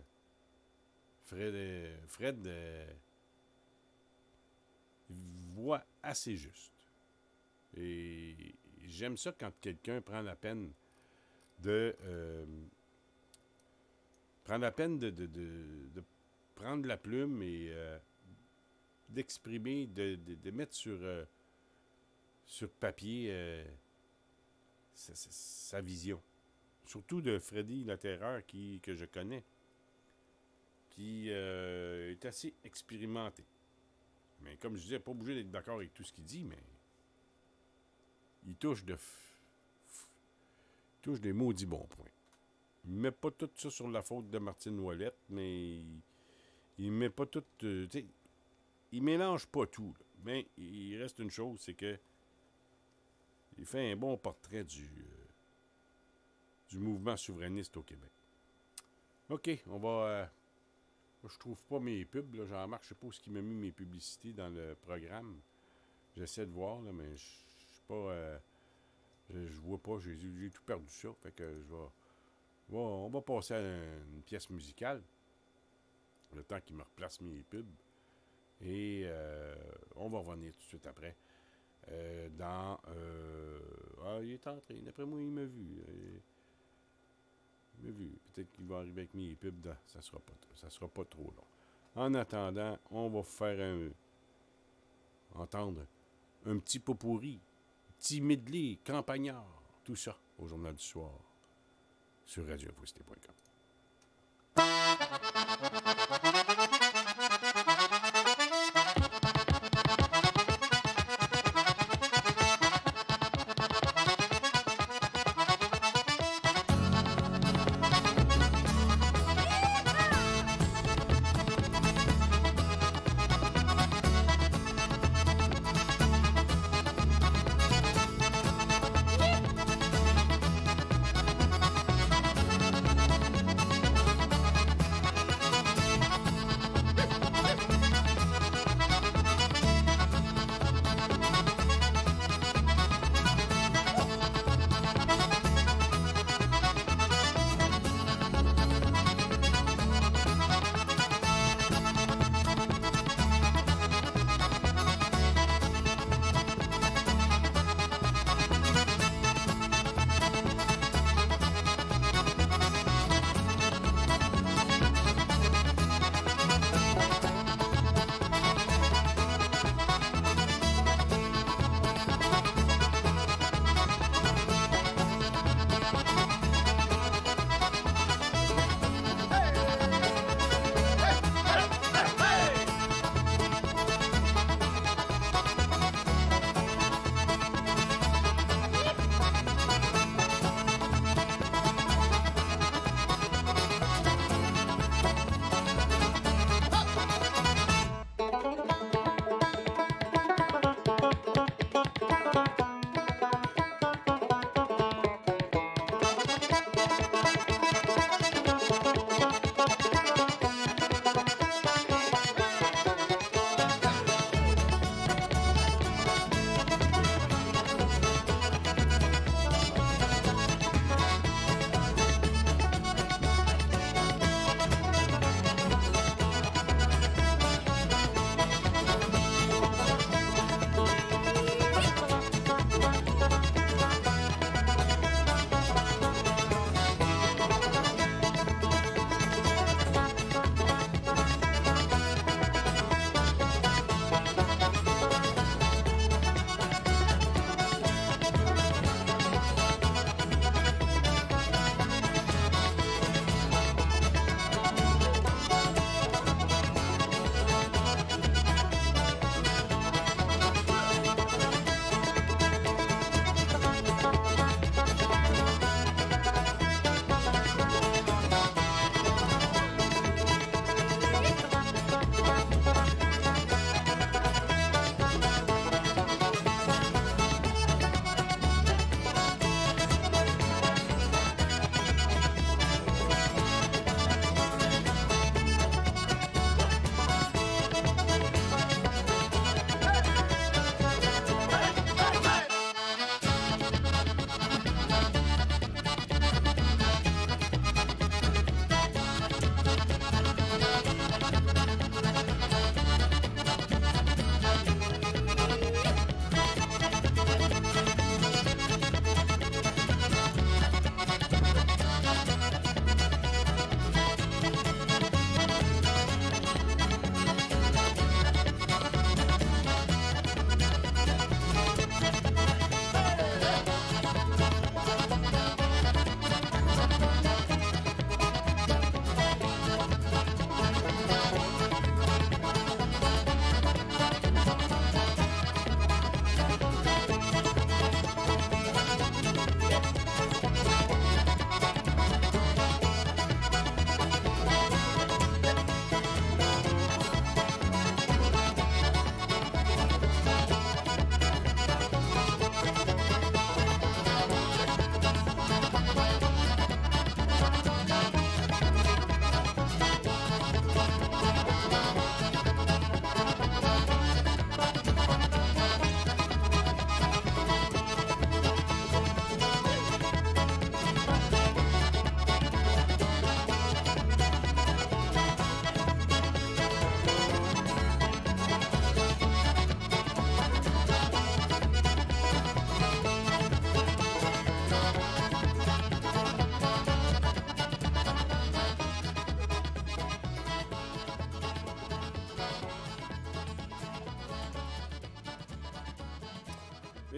Fred voit assez juste. Et j'aime ça quand quelqu'un prend la peine de prendre la plume et d'exprimer, de mettre sur papier sa vision. Surtout de Freddy Laterreur que je connais, qui est assez expérimenté. Mais comme je disais, pas obligé d'être d'accord avec tout ce qu'il dit, mais il touche des maudits bons points. Il met pas tout ça sur la faute de Martine Ouellette, mais il met pas tout... il mélange pas tout. Là. Mais il reste une chose, c'est que il fait un bon portrait du mouvement souverainiste au Québec. OK, on va... je trouve pas mes pubs, là, j'en marche, je sais pas où il m'a mis mes publicités dans le programme. J'essaie de voir, là, mais je suis pas... je vois pas, j'ai tout perdu ça. Fait que on va passer à une pièce musicale. Le temps qu'il me replace mes pubs. Et on va revenir tout de suite après. Il est entré. D'après moi, il m'a vu. Il m'a vu. Peut-être qu'il va arriver avec mes pubs. Ça sera pas trop long. En attendant, on va faire entendre un petit pot pourri, petit medley, campagnard, tout ça au Journal du Soir sur radioinfocité.com.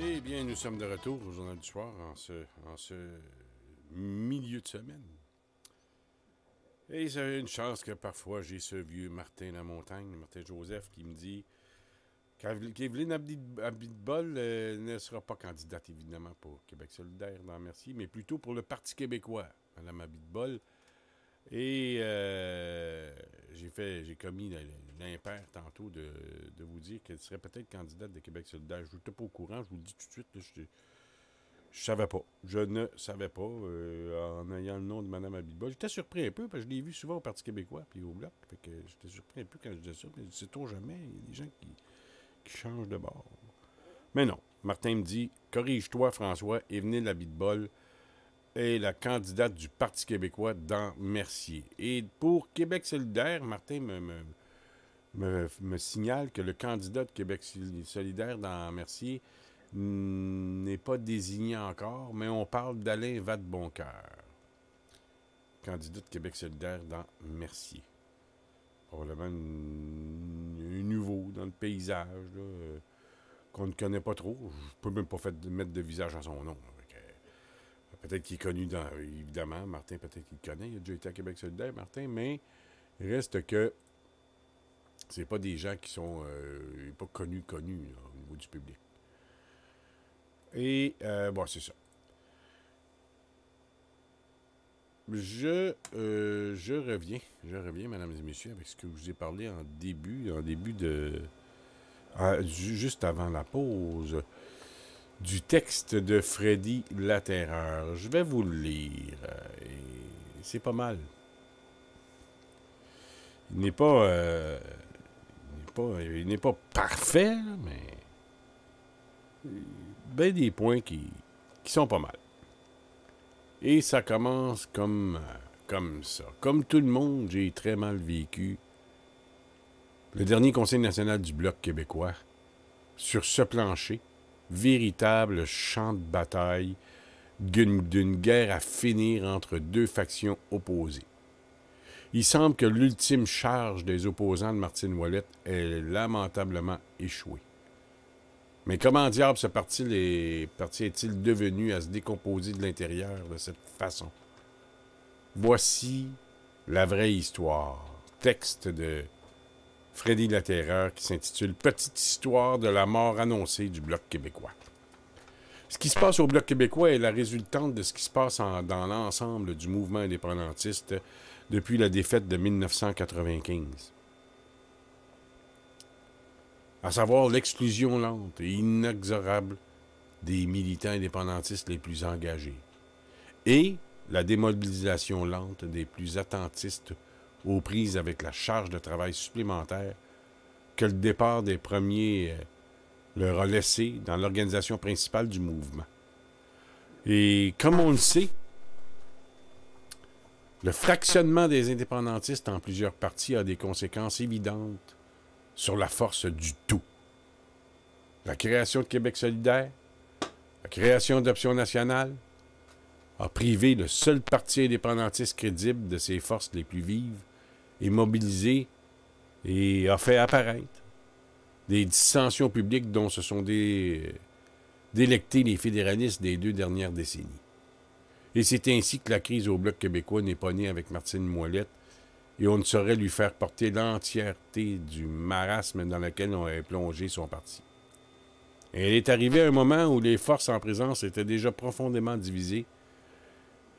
Eh bien, nous sommes de retour au Journal du Soir en ce milieu de semaine. Et c'est une chance que parfois j'ai ce vieux Martin Lamontagne, Martin Joseph, qui me dit qu'Evelyne Abitbol ne sera pas candidate, évidemment, pour Québec solidaire dans Mercier, mais plutôt pour le Parti québécois, Mme Abitbol. Et j'ai commis l'impair tantôt de vous dire qu'elle serait peut-être candidate de Québec solidaire. Je n'étais pas au courant, je vous le dis tout de suite. Là, je savais pas. Je ne savais pas en ayant le nom de Mme Abitbol. J'étais surpris un peu parce que je l'ai vu souvent au Parti québécois puis au Bloc. Fait que j'étais surpris un peu quand je disais ça. Mais sait-on jamais, il y a des gens qui changent de bord. Mais non. Martin me dit, corrige-toi François, Evelyne Abitbol est la candidate du Parti québécois dans Mercier. Et pour Québec solidaire, Martin me signale que le candidat de Québec solidaire dans Mercier n'est pas désigné encore, mais on parle d'Alain Vadeboncoeur, candidat de Québec solidaire dans Mercier. Probablement un nouveau dans le paysage, là, qu'on ne connaît pas trop. Je ne peux même pas mettre de visage à son nom. Peut-être qu'il est connu, évidemment. Martin, peut-être qu'il le connaît. Il a déjà été à Québec solidaire, Martin, mais il reste que c'est pas des gens qui sont pas connus là, au niveau du public. Et, bon, c'est ça. Je reviens, mesdames et messieurs, avec ce que je vous ai parlé en début de... juste avant la pause, du texte de Freddy Laterreur. Je vais vous le lire. Et c'est pas mal. Il n'est pas parfait, là, mais ben des points qui sont pas mal. Et ça commence comme ça. Comme tout le monde, j'ai très mal vécu le dernier Conseil national du Bloc québécois sur ce plancher, véritable champ de bataille d'une guerre à finir entre deux factions opposées. Il semble que l'ultime charge des opposants de Martine Ouellette ait lamentablement échoué. Mais comment diable ce parti est-il devenu à se décomposer de l'intérieur de cette façon? Voici la vraie histoire. Texte de Freddy Laterreur qui s'intitule « Petite histoire de la mort annoncée du Bloc québécois ». Ce qui se passe au Bloc québécois est la résultante de ce qui se passe dans l'ensemble du mouvement indépendantiste depuis la défaite de 1995. À savoir l'exclusion lente et inexorable des militants indépendantistes les plus engagés et la démobilisation lente des plus attentistes aux prises avec la charge de travail supplémentaire que le départ des premiers leur a laissé dans l'organisation principale du mouvement. Et comme on le sait, le fractionnement des indépendantistes en plusieurs partis a des conséquences évidentes sur la force du tout. La création de Québec solidaire, la création d'Option nationale, a privé le seul parti indépendantiste crédible de ses forces les plus vives et mobilisé et a fait apparaître des dissensions publiques dont se sont délectés les fédéralistes des 2 dernières décennies. Et c'est ainsi que la crise au Bloc québécois n'est pas née avec Martine Ouellette et on ne saurait lui faire porter l'entièreté du marasme dans lequel on avait plongé son parti. Et elle est arrivée à un moment où les forces en présence étaient déjà profondément divisées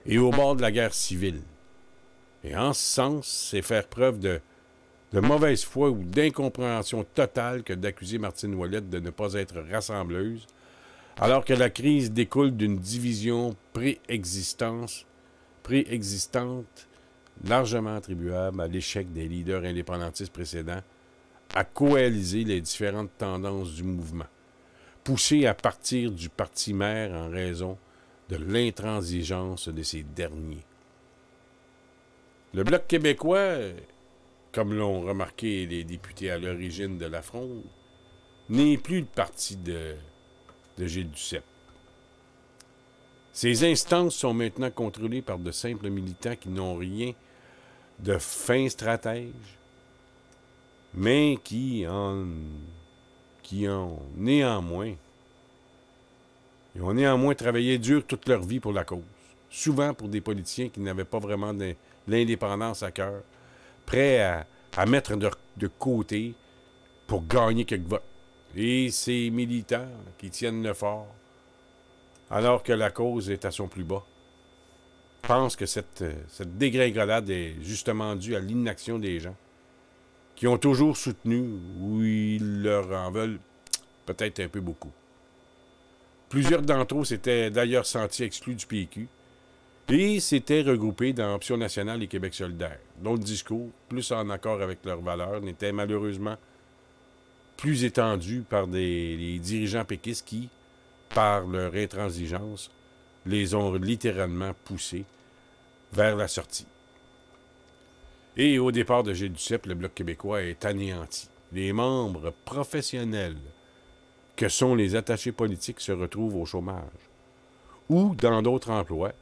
et au bord de la guerre civile. Et en ce sens, c'est faire preuve de mauvaise foi ou d'incompréhension totale que d'accuser Martine Ouellette de ne pas être rassembleuse, alors que la crise découle d'une division préexistante largement attribuable à l'échec des leaders indépendantistes précédents à coaliser les différentes tendances du mouvement, poussées à partir du parti mère en raison de l'intransigeance de ces derniers. Le Bloc québécois, comme l'ont remarqué les députés à l'origine de la fronde, n'est plus le parti de Gilles Duceppe. Ces instances sont maintenant contrôlées par de simples militants qui n'ont rien de fins stratèges, mais qui ont néanmoins Ils ont néanmoins travaillé dur toute leur vie pour la cause, souvent pour des politiciens qui n'avaient pas vraiment l'indépendance à cœur, prêts à mettre de côté pour gagner quelques votes. Et ces militants qui tiennent le fort, alors que la cause est à son plus bas, pensent que cette dégringolade est justement due à l'inaction des gens qui ont toujours soutenu ou ils leur en veulent peut-être un peu beaucoup. Plusieurs d'entre eux s'étaient d'ailleurs sentis exclus du PQ et s'étaient regroupés dans Option nationale et Québec solidaire, dont le discours, plus en accord avec leurs valeurs, n'était malheureusement plus étendu par les dirigeants péquistes qui, par leur intransigeance, les ont littéralement poussés vers la sortie. Et au départ de Gilles Duceppe, le Bloc québécois est anéanti. Les membres professionnels que sont les attachés politiques se retrouvent au chômage ou dans d'autres emplois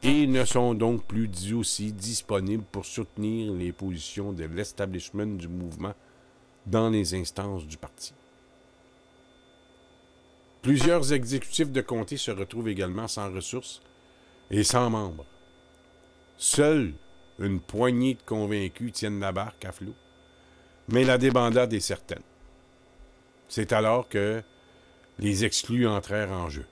et ne sont donc plus aussi disponibles pour soutenir les positions de l'establishment du mouvement dans les instances du parti. Plusieurs exécutifs de comté se retrouvent également sans ressources et sans membres. Seule une poignée de convaincus tiennent la barque à flot, mais la débandade est certaine. C'est alors que les exclus entrèrent en jeu.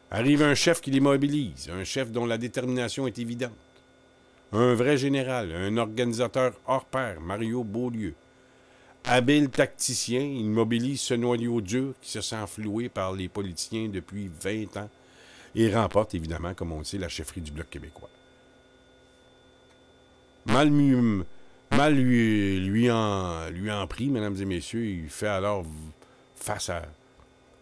Arrive un chef qui les mobilise, un chef dont la détermination est évidente. Un vrai général, un organisateur hors pair, Mario Beaulieu. Habile tacticien, il mobilise ce noyau dur qui se sent floué par les politiciens depuis 20 ans et remporte évidemment, comme on le sait, la chefferie du Bloc québécois. Mal lui en pris, mesdames et messieurs, il fait alors face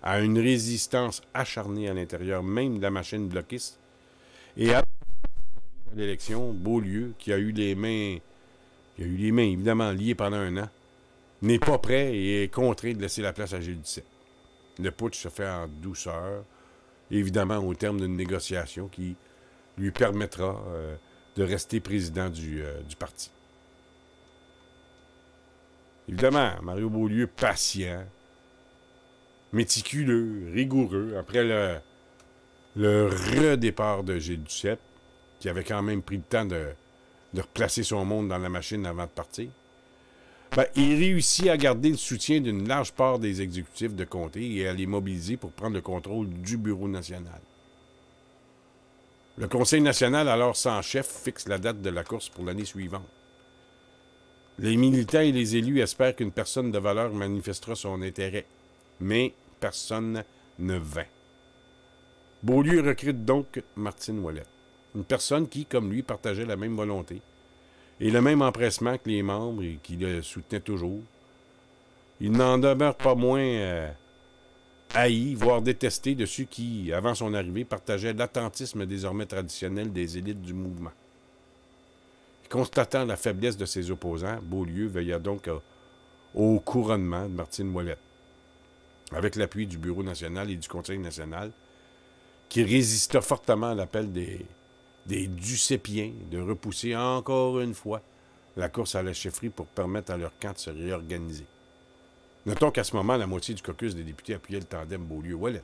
à une résistance acharnée à l'intérieur même de la machine bloquiste. Et à l'élection, Beaulieu, qui a eu les mains évidemment liées pendant un an, n'est pas prêt et est contraint de laisser la place à Gilles Duceppe. Le putsch se fait en douceur, évidemment au terme d'une négociation qui lui permettra de rester président du parti. Évidemment, Mario Beaulieu, patient, méticuleux, rigoureux, après le redépart de Gilles Duceppe, qui avait quand même pris le temps de replacer son monde dans la machine avant de partir, il réussit à garder le soutien d'une large part des exécutifs de comté et à les mobiliser pour prendre le contrôle du bureau national. Le Conseil national, alors sans chef, fixe la date de la course pour l'année suivante. Les militants et les élus espèrent qu'une personne de valeur manifestera son intérêt, mais personne ne vint. Beaulieu recrute donc Martine Ouellette, une personne qui, comme lui, partageait la même volonté et le même empressement que les membres et qui le soutenaient toujours. Il n'en demeure pas moins haï, voire détesté de ceux qui, avant son arrivée, partageaient l'attentisme désormais traditionnel des élites du mouvement. Constatant la faiblesse de ses opposants, Beaulieu veilla donc au couronnement de Martine Ouellette, avec l'appui du Bureau national et du Conseil national, qui résista fortement à l'appel des Duceppiens de repousser encore une fois la course à la chefferie pour permettre à leur camp de se réorganiser. Notons qu'à ce moment, la moitié du caucus des députés appuyait le tandem Beaulieu-Ouellette.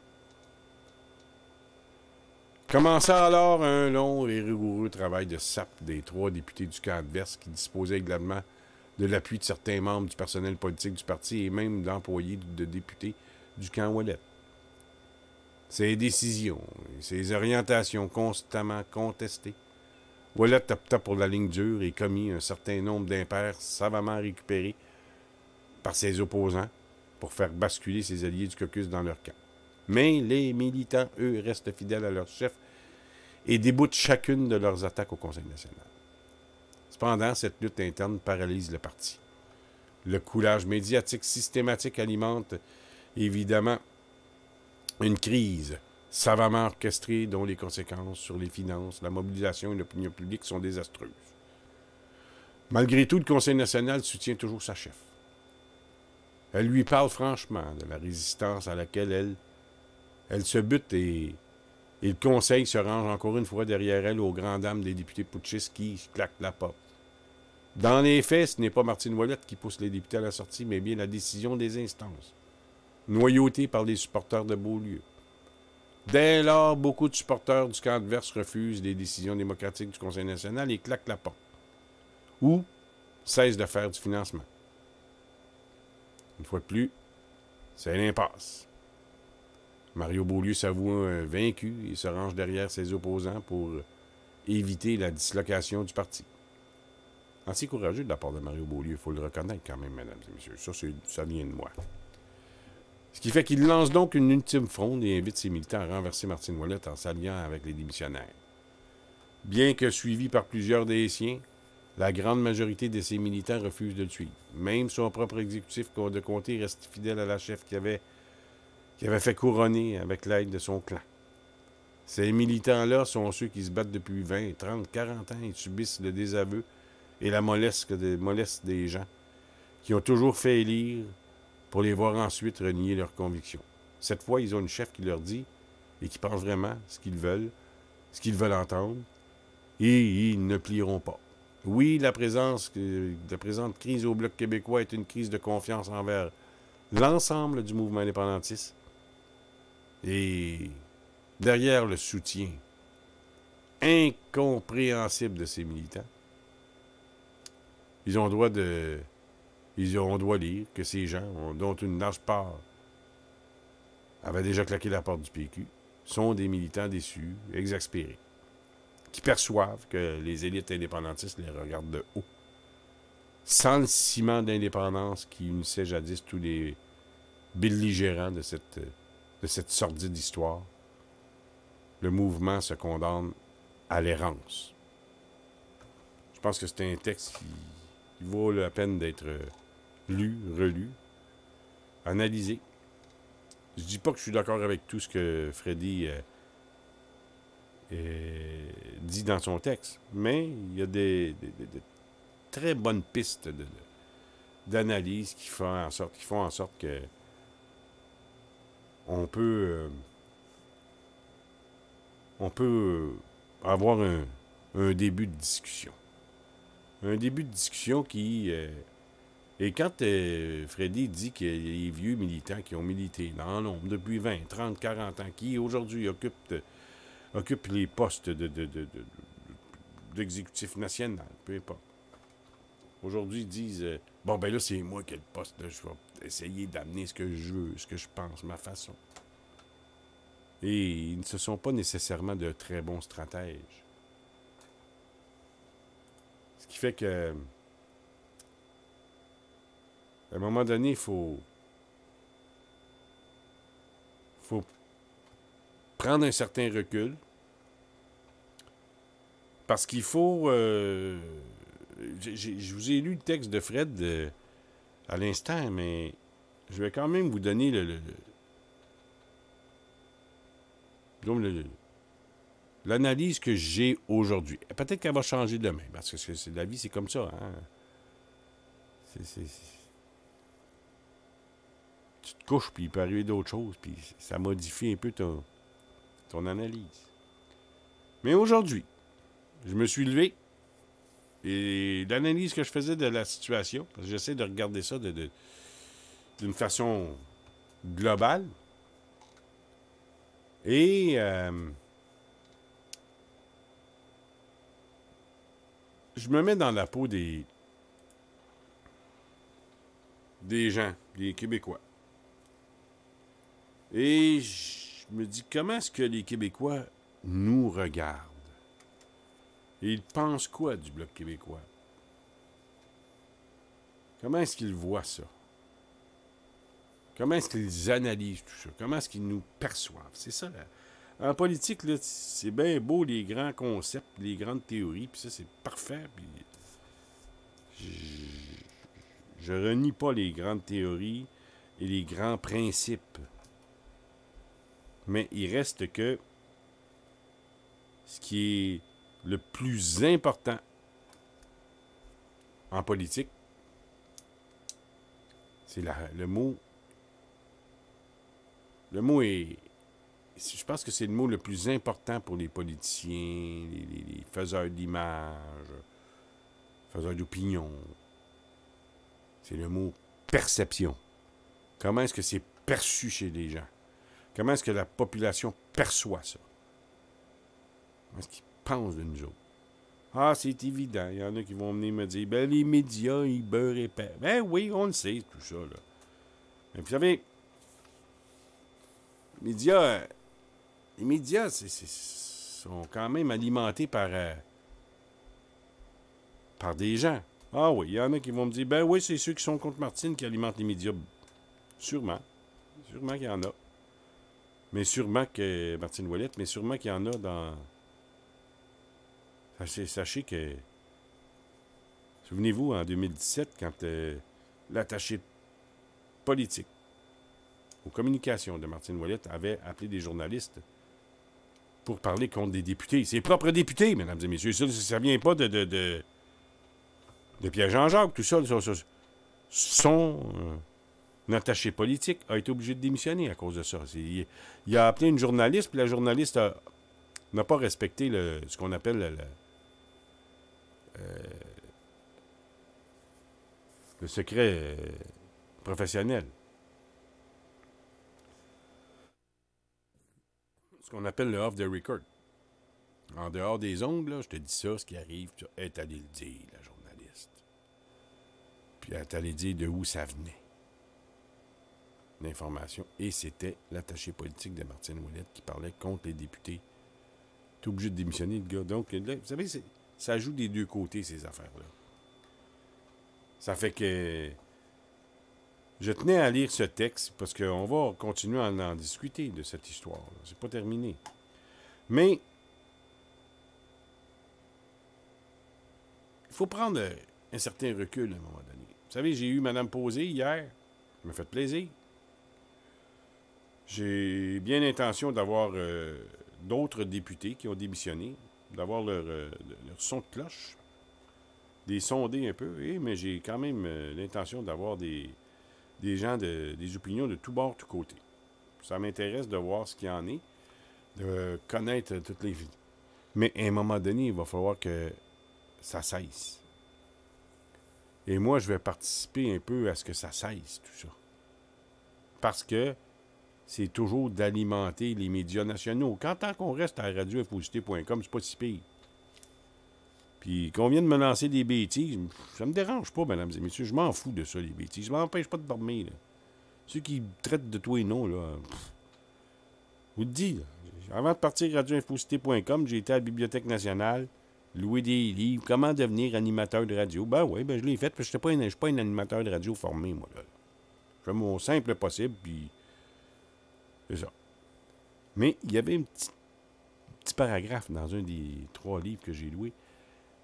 Commença alors un long et rigoureux travail de sape des 3 députés du camp adverse qui disposaient également de l'appui de certains membres du personnel politique du parti et même d'employés de députés du camp Ouellette. Ses décisions et ses orientations constamment contestées, Ouellette opta pour la ligne dure et commit un certain nombre d'impairs savamment récupérés par ses opposants pour faire basculer ses alliés du caucus dans leur camp. Mais les militants, eux, restent fidèles à leur chef et déboutent chacune de leurs attaques au Conseil national. Cependant, cette lutte interne paralyse le parti. Le coulage médiatique systématique alimente évidemment une crise savamment orchestrée dont les conséquences sur les finances, la mobilisation et l'opinion publique sont désastreuses. Malgré tout, le Conseil national soutient toujours sa chef. Elle lui parle franchement de la résistance à laquelle elle se bute et le Conseil se range encore une fois derrière elle aux grandes dames des députés putschistes qui claquent la porte. Dans les faits, ce n'est pas Martine Ouellette qui pousse les députés à la sortie, mais bien la décision des instances, noyautée par les supporters de Beaulieu. Dès lors, beaucoup de supporters du camp adverse refusent les décisions démocratiques du Conseil national et claquent la porte. Ou cessent de faire du financement. Une fois de plus, c'est l'impasse. Mario Beaulieu s'avoue vaincu et se range derrière ses opposants pour éviter la dislocation du parti. Assez courageux de la part de Mario Beaulieu, il faut le reconnaître quand même, mesdames et messieurs. Ça vient de moi. Ce qui fait qu'il lance donc une ultime fronde et invite ses militants à renverser Martine Ouellette en s'alliant avec les démissionnaires. Bien que suivi par plusieurs des siens, la grande majorité de ses militants refusent de le suivre. Même son propre exécutif de comté reste fidèle à la chef qui avait fait couronner avec l'aide de son clan. Ces militants-là sont ceux qui se battent depuis 20, 30, 40 ans et subissent le désaveu et la mollesse des gens qui ont toujours fait élire pour les voir ensuite renier leurs convictions. Cette fois, ils ont une chef qui leur dit et qui pense vraiment ce qu'ils veulent entendre, et ils ne plieront pas. Oui, la présente crise au Bloc québécois est une crise de confiance envers l'ensemble du mouvement indépendantiste. Et derrière le soutien incompréhensible de ces militants, ils ont droit lire que ces gens, dont une large part avaient déjà claqué la porte du PQ, sont des militants déçus, exaspérés, qui perçoivent que les élites indépendantistes les regardent de haut. Sans le ciment d'indépendance qui unissait jadis tous les belligérants de cette sordide histoire, le mouvement se condamne à l'errance. Je pense que c'est un texte qui vaut la peine d'être lu, relu, analysé. Je dis pas que je suis d'accord avec tout ce que Freddy dit dans son texte, mais il y a des très bonnes pistes d'analyse qui font en sorte que on peut avoir un début de discussion. Un début de discussion qui... et quand Freddy dit qu'il y a les vieux militants qui ont milité dans l'ombre depuis 20, 30, 40 ans, qui aujourd'hui occupent les postes d'exécutif national, peu importe. Aujourd'hui, ils disent bon, ben là, c'est moi qui ai le poste, là, je vais essayer d'amener ce que je veux, ce que je pense, ma façon. Et ils ne sont pas nécessairement de très bons stratèges. Ce qui fait que, à un moment donné, il faut prendre un certain recul. Parce qu'il faut... je vous ai lu le texte de Fred à l'instant, mais je vais quand même vous donner l'analyse que j'ai aujourd'hui. Peut-être qu'elle va changer demain, parce que la vie, c'est comme ça. Hein? Tu te couches, puis il peut arriver d'autres choses, puis ça modifie un peu ton analyse. Mais aujourd'hui, je me suis levé, et l'analyse que je faisais de la situation, parce que j'essaie de regarder ça d'une façon globale, et je me mets dans la peau des gens, des Québécois. Et je me dis, comment est-ce que les Québécois nous regardent? Et ils pensent quoi du Bloc québécois? Comment est-ce qu'ils voient ça? Comment est-ce qu'ils analysent tout ça? Comment est-ce qu'ils nous perçoivent? C'est ça, là. En politique, là, c'est bien beau les grands concepts, les grandes théories, puis ça, c'est parfait. Puis je renie pas les grandes théories et les grands principes. Mais il reste que ce qui est le plus important en politique, c'est le mot. Le mot est... Je pense que c'est le mot le plus important pour les politiciens, les faiseurs d'image, faiseurs d'opinion. C'est le mot perception. Comment est-ce que c'est perçu chez les gens? Comment est-ce que la population perçoit ça? Comment est-ce qu'ils pensent de nous autres? Ah, c'est évident. Il y en a qui vont venir me dire, ben les médias, ils beurrent épais. Ben oui, on le sait, tout ça, là. Mais vous savez, les médias sont quand même alimentés par des gens. Ah oui, il y en a qui vont me dire, ben oui, c'est ceux qui sont contre Martine qui alimentent les médias. Sûrement. Sûrement qu'il y en a. Mais sûrement que Martine Ouellette, mais sûrement qu'il y en a dans... Sachez que... Souvenez-vous, en 2017, quand l'attaché politique aux communications de Martine Ouellette avait appelé des journalistes pour parler contre des députés. Ses propres députés, mesdames et messieurs. Ça vient pas de Pierre-Jean-Jacques, tout ça. Son attaché politique a été obligé de démissionner à cause de ça. Il a appelé une journaliste, puis la journaliste n'a pas respecté ce qu'on appelle le secret professionnel. Ce qu'on appelle le off the record. En dehors des ongles, là, je te dis ça, ce qui arrive, elle est allée le dire, la journaliste. Puis elle est allée dire de où ça venait. L'information. Et c'était l'attaché politique de Martine Ouellette qui parlait contre les députés. T'es obligé de démissionner, le gars. Donc, là, vous savez, ça joue des deux côtés, ces affaires-là. Ça fait que je tenais à lire ce texte parce qu'on va continuer à en discuter de cette histoire. C'est pas terminé. Mais il faut prendre un certain recul à un moment donné. Vous savez, j'ai eu Mme Posé hier. Ça m'a fait plaisir. J'ai bien l'intention d'avoir d'autres députés qui ont démissionné, d'avoir leur son de cloche, des sonder un peu, mais j'ai quand même l'intention d'avoir des gens, des opinions de tous bords, tous côtés. Ça m'intéresse de voir ce qu'il y en est, de connaître toutes les vies. Mais à un moment donné, il va falloir que ça cesse. Et moi, je vais participer un peu à ce que ça cesse, tout ça. Parce que c'est toujours d'alimenter les médias nationaux. Tant qu'on reste à radioinfocité.com, c'est pas si pire. Puis qu'on vienne me lancer des bêtises, ça me dérange pas, mesdames et messieurs. Je m'en fous de ça, les bêtises. Je m'empêche pas de dormir, là. Ceux qui traitent de toi et non, là, je vous le dis, là, avant de partir à radioinfocité.com, j'ai été à la Bibliothèque nationale, louer des livres, comment devenir animateur de radio. Ben oui, je l'ai fait, parce que je suis pas un animateur de radio formé, moi, là. Je fais mon simple possible, puis c'est ça. Mais il y avait un petit paragraphe dans un des 3 livres que j'ai loués.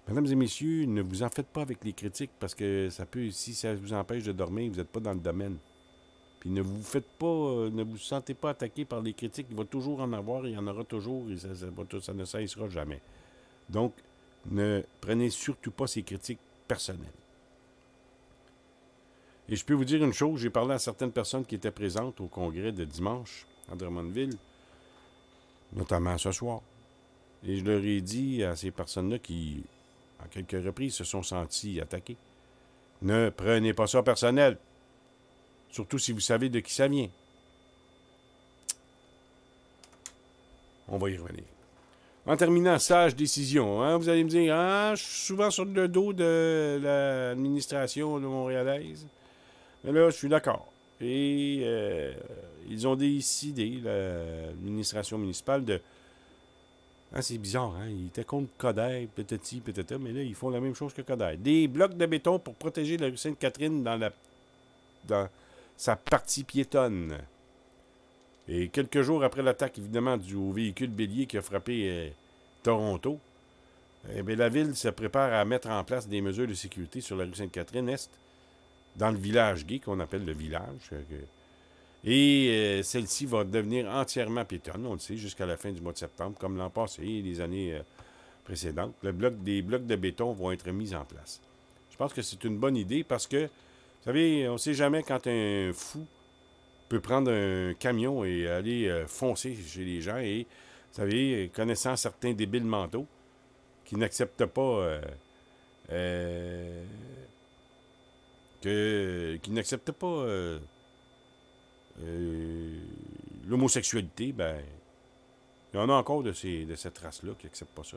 Mesdames et messieurs, ne vous en faites pas avec les critiques parce que ça peut, si ça vous empêche de dormir, vous n'êtes pas dans le domaine. Puis ne vous sentez pas attaqué par les critiques. Il va toujours en avoir, il y en aura toujours et ça ne cessera jamais. Donc, ne prenez surtout pas ces critiques personnelles. Et je peux vous dire une chose, j'ai parlé à certaines personnes qui étaient présentes au congrès de dimanche à Drummondville, notamment ce soir. Et je leur ai dit à ces personnes-là qui, à quelques reprises, se sont sentis attaqués, ne prenez pas ça personnel. Surtout si vous savez de qui ça vient. On va y revenir. En terminant, sage décision. Hein? Vous allez me dire, je suis souvent sur le dos de l'administration montréalaise. Mais là, je suis d'accord. Et ils ont décidé, l'administration municipale, de... c'est bizarre, hein? Ils étaient contre Coderre, peut-être mais là, ils font la même chose que Coderre. Des blocs de béton pour protéger la rue Sainte-Catherine dans sa partie piétonne. Et quelques jours après l'attaque, évidemment, au véhicule bélier qui a frappé Toronto, la ville se prépare à mettre en place des mesures de sécurité sur la rue Sainte-Catherine-Est, dans le village gay, qu'on appelle le village. Et celle-ci va devenir entièrement piétonne, on le sait, jusqu'à la fin du mois de septembre, comme l'an passé et les années précédentes. Des blocs de béton vont être mis en place. Je pense que c'est une bonne idée parce que, vous savez, on ne sait jamais quand un fou peut prendre un camion et aller foncer chez les gens. Et, vous savez, connaissant certains débiles mentaux qui n'acceptent pas l'homosexualité, ben, il y en a encore de cette race-là qui n'acceptent pas ça.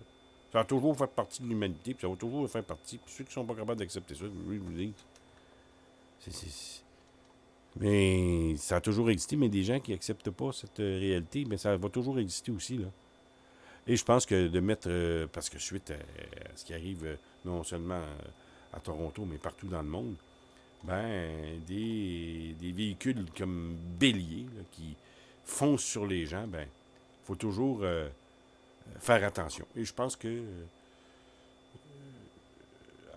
Ça va toujours faire partie de l'humanité, puis ça va toujours faire partie. Puis ceux qui ne sont pas capables d'accepter ça, je vous dis. Mais ça a toujours existé, mais des gens qui n'acceptent pas cette réalité, mais ça va toujours exister aussi, là. Et je pense que de mettre, parce que suite à ce qui arrive non seulement à Toronto, mais partout dans le monde, ben, des véhicules comme Bélier, là, qui foncent sur les gens, ben, il faut toujours faire attention. Et je pense que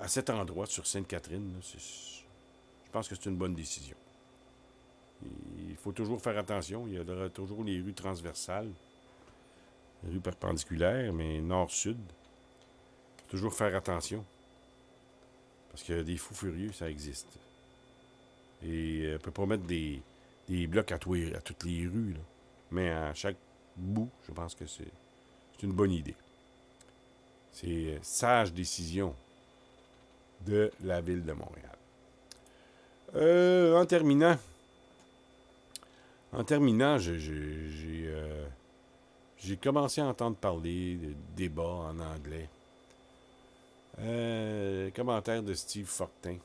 à cet endroit, sur Sainte-Catherine, là, je pense que c'est une bonne décision. Il faut toujours faire attention. Il y aura toujours les rues transversales, les rues perpendiculaires, mais nord-sud. Il faut toujours faire attention. Parce que des fous furieux, ça existe. Et on ne peut pas mettre des blocs à toutes les rues, là. Mais à chaque bout, je pense que c'est une bonne idée. C'est sage décision de la Ville de Montréal. En terminant, j'ai commencé à entendre parler de débats en anglais. Commentaire de Steve Fortin,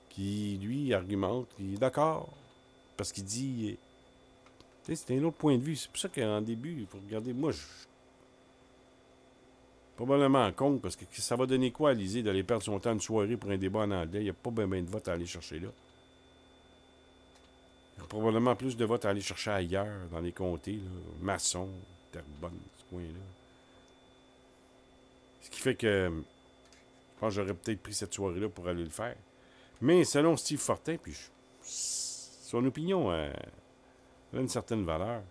qui, lui, argumente, il est d'accord, parce qu'il dit, tu sais, c'est un autre point de vue. C'est pour ça qu'en début, il faut regarder, moi, je suis probablement con, parce que ça va donner quoi à Lisée d'aller perdre son temps une soirée pour un débat en anglais? Il n'y a pas bien de votes à aller chercher là. Il y a probablement plus de votes à aller chercher ailleurs, dans les comtés, là, Masson, Terrebonne, ce coin-là. Ce qui fait que je pense que j'aurais peut-être pris cette soirée-là pour aller le faire. Mais selon Steve Fortin, puis son opinion a une certaine valeur.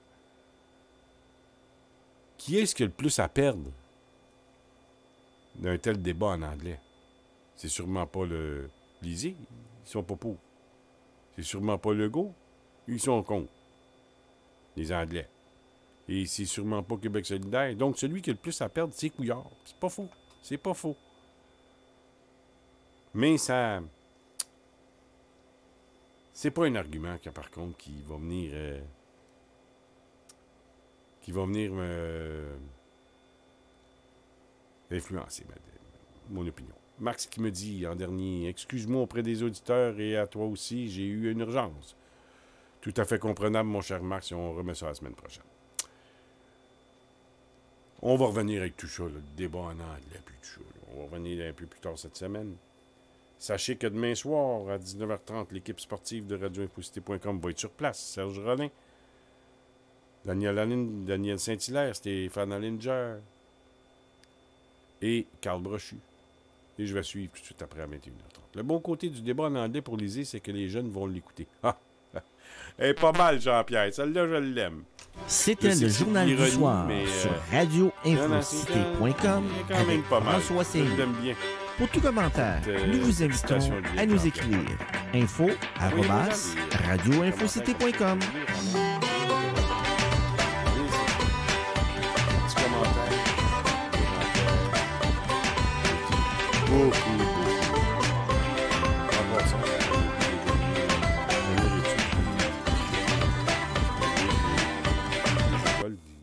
Qui est-ce qui a le plus à perdre d'un tel débat en anglais? C'est sûrement pas le Lisée. Ils sont pas pour. C'est sûrement pas Legault. Ils sont contre. Les Anglais. Et c'est sûrement pas Québec solidaire. Donc, celui qui a le plus à perdre, c'est Couillard. C'est pas faux. C'est pas faux. Mais ça... c'est pas un argument, que, par contre, qui va venir influencer mon opinion. Max qui me dit en dernier, excuse-moi auprès des auditeurs et à toi aussi, j'ai eu une urgence. Tout à fait comprenable, mon cher Max, et on remet ça la semaine prochaine. On va revenir avec tout ça, le débat en anglais, puis tout ça. On va revenir un peu plus tard cette semaine. Sachez que demain soir, à 19h30, l'équipe sportive de radioinfocité.com va être sur place. Serge Rolin, Daniel Saint-Hilaire, Stéphane Allinger et Carl Brochu. Et je vais suivre tout de suite après à 21h30. Le bon côté du débat en anglais pour Lisée, c'est que les jeunes vont l'écouter. Ah! Elle est pas mal, Jean-Pierre. Celle-là, je l'aime. C'était le journal du soir sur radioinfocité.com avec François Saint-Louis. Je l'aime bien. Pour tout commentaire, nous vous invitons à nous écrire info@radioinfocité.com.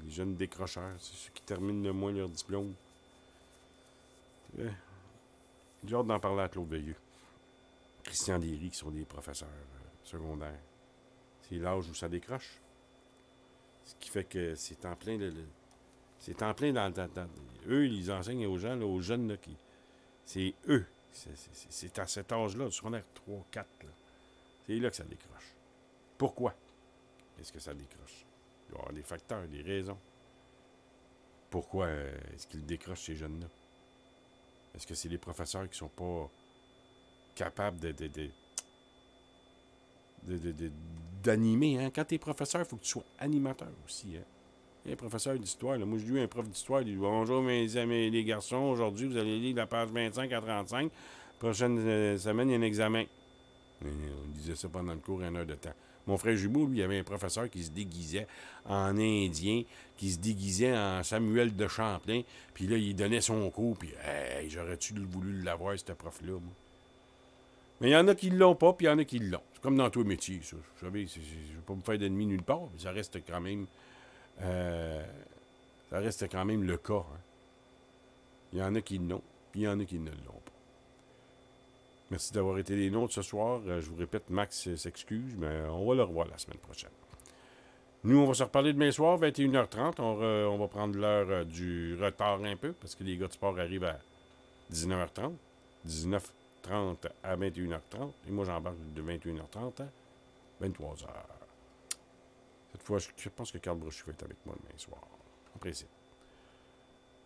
Les jeunes décrocheurs, c'est ceux qui terminent le moins leur diplôme. J'ai hâte d'en parler à Claude Veilleux. Christian Derry, qui sont des professeurs secondaires. C'est l'âge où ça décroche. Ce qui fait que c'est en plein c'est en plein dans eux, ils enseignent aux gens, là, aux jeunes, là, qui... C'est eux. C'est à cet âge-là, du secondaire 3, 4, là. C'est là que ça décroche. Pourquoi est-ce que ça décroche? Il doit y avoir des facteurs, des raisons. Pourquoi est-ce qu'ils décrochent, ces jeunes-là? Est-ce que c'est les professeurs qui sont pas capables d'animer, hein? Quand tu es professeur, il faut que tu sois animateur aussi, hein? Un professeur d'histoire, là. Moi, j'ai eu un prof d'histoire, il dit « Bonjour, mes amis, les garçons, aujourd'hui, vous allez lire la page 25 à 35. Prochaine semaine, il y a un examen. » On disait ça pendant le cours, 1 heure de temps. Mon frère jumeau, lui, il avait un professeur qui se déguisait en Indien, qui se déguisait en Samuel de Champlain, puis là, il donnait son cours, puis hey, j'aurais-tu voulu l'avoir, ce prof-là, moi? Mais il y en a qui l'ont pas, puis il y en a qui l'ont. C'est comme dans tous les métiers, ça. Vous savez, je ne vais pas me faire d'ennemis nulle part, mais ça reste quand même... le cas. Hein. Il y en a qui l'ont, puis il y en a qui ne l'ont pas. Merci d'avoir été les nôtres ce soir. Je vous répète, Max s'excuse, mais on va le revoir la semaine prochaine. Nous, on va se reparler demain soir, 21h30. On va prendre l'heure du retard un peu, parce que les gars de sport arrivent à 19h30. 19h30 à 21h30. Et moi, j'embarque de 21h30 à 23h. Cette fois, je pense que Carl Brochu va être avec moi demain soir. En principe.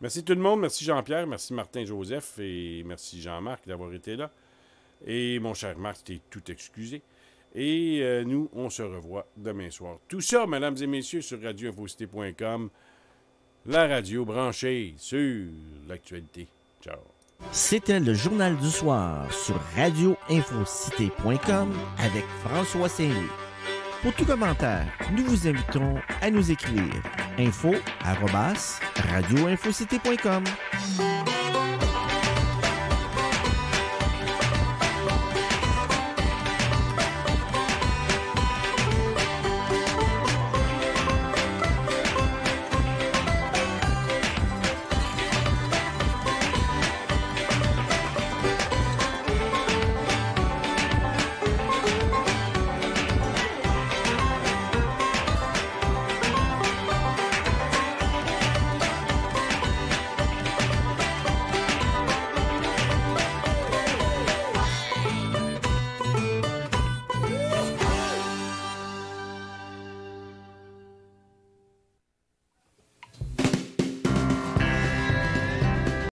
Merci tout le monde. Merci Jean-Pierre. Merci Martin-Joseph. Et merci Jean-Marc d'avoir été là. Et mon cher Marc, t'es tout excusé. Et nous, on se revoit demain soir. Tout ça, mesdames et messieurs, sur radioinfocité.com. La radio branchée sur l'actualité. Ciao. C'était le Journal du Soir sur radioinfocité.com avec François Saint-Louis. Pour tout commentaire, nous vous invitons à nous écrire info@radioinfocité.com.